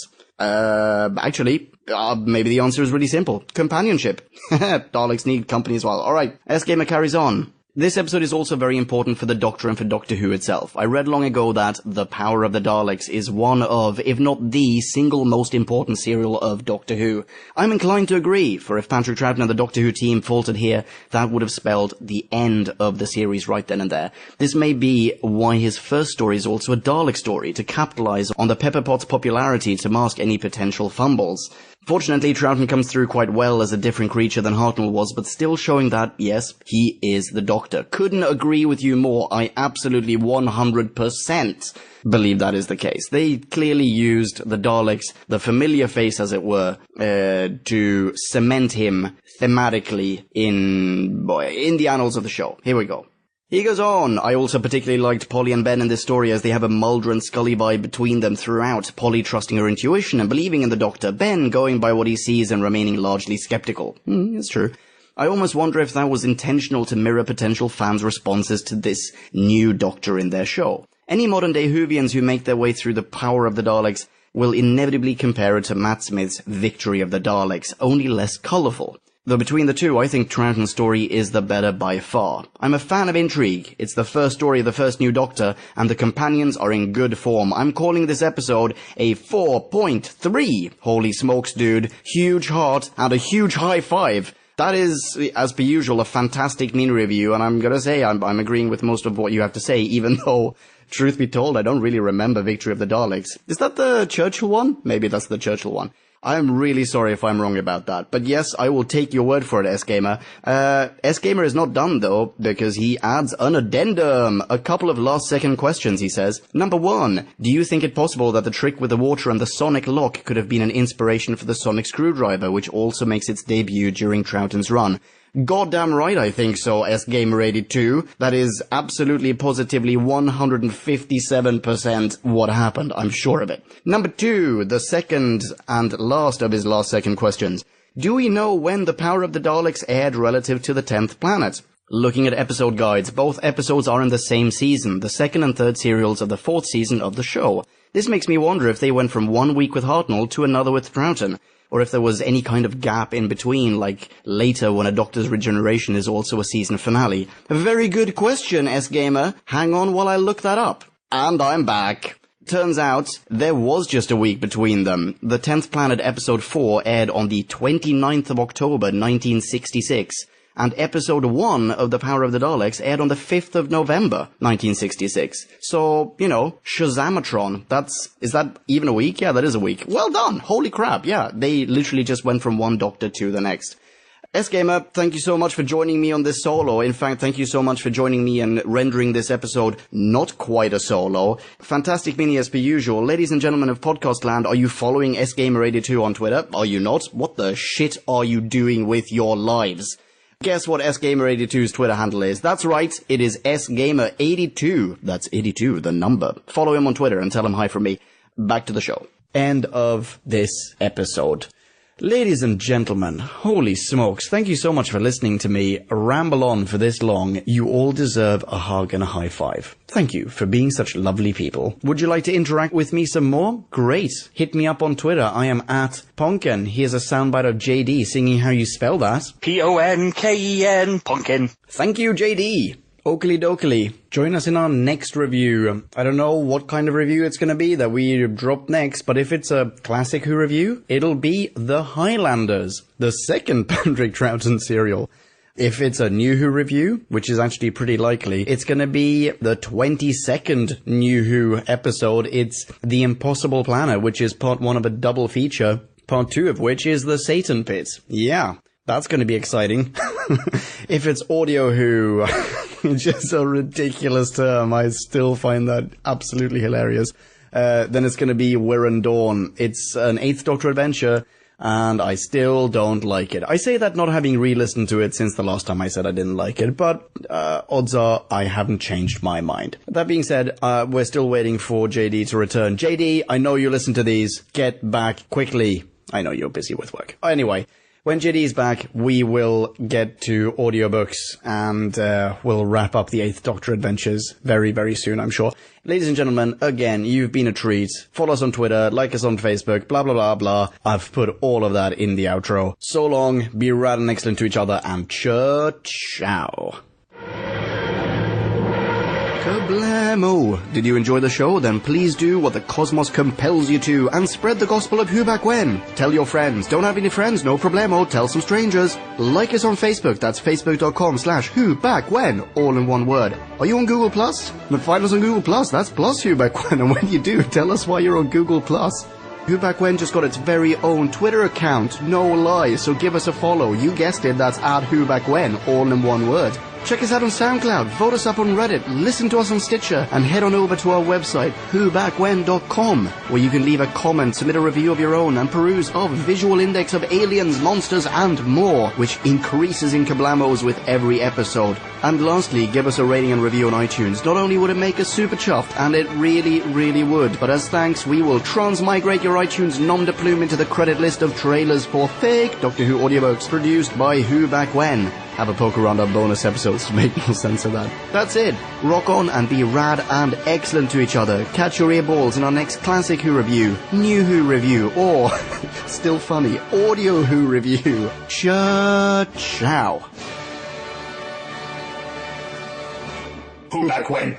Maybe the answer is really simple. Companionship. Daleks need company as well. Alright, S-Gamer carries on. This episode is also very important for the Doctor and for Doctor Who itself. I read long ago that The Power of the Daleks is one of, if not the single most important serial of Doctor Who. I'm inclined to agree, for if Patrick Troughton and the Doctor Who team faltered here, that would have spelled the end of the series right then and there. This may be why his first story is also a Dalek story, to capitalize on the Pepper Pot's popularity to mask any potential fumbles. Fortunately, Troughton comes through quite well as a different creature than Hartnell was, but still showing that, yes, he is the Doctor. Couldn't agree with you more. I absolutely 100% believe that is the case. They clearly used the Daleks, the familiar face as it were, to cement him thematically in the annals of the show. Here we go. He goes on, I also particularly liked Polly and Ben in this story as they have a Mulder and Scully vibe between them throughout, Polly trusting her intuition and believing in the Doctor, Ben going by what he sees and remaining largely skeptical. It's true. I almost wonder if that was intentional to mirror potential fans' responses to this new Doctor in their show. Any modern-day Whovians who make their way through the power of the Daleks will inevitably compare it to Matt Smith's Victory of the Daleks, only less colourful. Though between the two, I think Troughton's story is the better by far. I'm a fan of intrigue. It's the first story of the first new Doctor, and the companions are in good form. I'm calling this episode a 4.3. Holy smokes, dude. Huge heart and a huge high five. That is, as per usual, a fantastic mini review, and I'm gonna say I'm agreeing with most of what you have to say, even though, truth be told, I don't really remember Victory of the Daleks. Is that the Churchill one? Maybe that's the Churchill one. I'm really sorry if I'm wrong about that. But yes, I will take your word for it, S-Gamer. S-Gamer is not done, though, because he adds an addendum. A couple of last-second questions, he says. Number 1. Do you think it possible that the trick with the water and the sonic lock could have been an inspiration for the sonic screwdriver, which also makes its debut during Troughton's run? Goddamn right I think so, S-Gamer82. That is absolutely positively 157% what happened, I'm sure of it. Number 2, the second and last of his last second questions. Do we know when the Power of the Daleks aired relative to the 10th planet? Looking at episode guides, both episodes are in the same season, the second and third serials of the 4th season of the show. This makes me wonder if they went from 1 week with Hartnell to another with Troughton, or if there was any kind of gap in between, like later when A Doctor's Regeneration is also a season finale. A very good question, S-Gamer. Hang on while I look that up. And I'm back. Turns out, there was just a week between them. The 10th Planet episode 4 aired on the 29th of October, 1966. And episode 1 of The Power of the Daleks aired on the 5th of November, 1966. So, you know, Shazamatron, is that even a week? Yeah, that is a week. Well done! Holy crap, yeah, they literally just went from one Doctor to the next. S-Gamer, thank you so much for joining me on this solo. In fact, thank you so much for joining me and rendering this episode not quite a solo. Fantastic mini as per usual. Ladies and gentlemen of Podcast Land, are you following S-Gamer82 on Twitter? Are you not? What the shit are you doing with your lives? Guess what S-Gamer82's Twitter handle is? That's right, it is S-Gamer82. That's 82, the number. Follow him on Twitter and tell him hi from me. Back to the show. End of this episode. Ladies and gentlemen, holy smokes, thank you so much for listening to me ramble on for this long. You all deserve a hug and a high five. Thank you for being such lovely people. Would you like to interact with me some more? Great. Hit me up on Twitter. I am at Ponken. Here's a soundbite of JD singing how you spell that. Ponken, Ponken. Thank you, JD. Oakley dokley. Join us in our next review. I don't know what kind of review it's going to be that we drop next, but if it's a classic Who review, it'll be The Highlanders, the second Patrick Troughton serial. If it's a New Who review, which is actually pretty likely, it's going to be the 22nd New Who episode. It's The Impossible Planet, which is part 1 of a double feature, part 2 of which is The Satan Pit. Yeah, that's going to be exciting. If it's Audio Who, which is a ridiculous term, I still find that absolutely hilarious, then it's going to be Wirren Dawn. It's an 8th Doctor adventure, and I still don't like it. I say that not having re-listened to it since the last time I said I didn't like it, but odds are I haven't changed my mind. That being said, we're still waiting for JD to return. JD, I know you listen to these. Get back quickly. I know you're busy with work. Anyway, when JD's back, we will get to audiobooks and we'll wrap up the 8th Doctor adventures very, very soon, I'm sure. Ladies and gentlemen, again, you've been a treat. Follow us on Twitter, like us on Facebook, blah, blah, blah, blah. I've put all of that in the outro. So long, be rad and excellent to each other, and ciao. Kablamo! Did you enjoy the show? Then please do what the cosmos compels you to and spread the gospel of Who Back When. Tell your friends. Don't have any friends? No problemo. Tell some strangers. Like us on Facebook. That's facebook.com/Who Back When. All in one word. Are you on Google Plus? Then find us on Google Plus. That's plus Who Back When. And when you do, tell us why you're on Google Plus. Who Back When just got its very own Twitter account, no lie, so give us a follow. You guessed it, that's @WhoBackWhen, all in one word. Check us out on SoundCloud, vote us up on Reddit, listen to us on Stitcher, and head on over to our website, whobackwhen.com, where you can leave a comment, submit a review of your own, and peruse our visual index of aliens, monsters, and more, which increases in kablamos with every episode. And lastly, give us a rating and review on iTunes. Not only would it make us super chuffed, and it really, really would, but as thanks, we will transmigrate your iTunes nom de plume into the credit list of trailers for fake Doctor Who audiobooks produced by Who Back When. Have a poke around our bonus episodes to make more sense of that. That's it. Rock on and be rad and excellent to each other. Catch your earballs in our next classic Who review, new Who review, or, still funny, audio Who review. Ciao. Who Back When?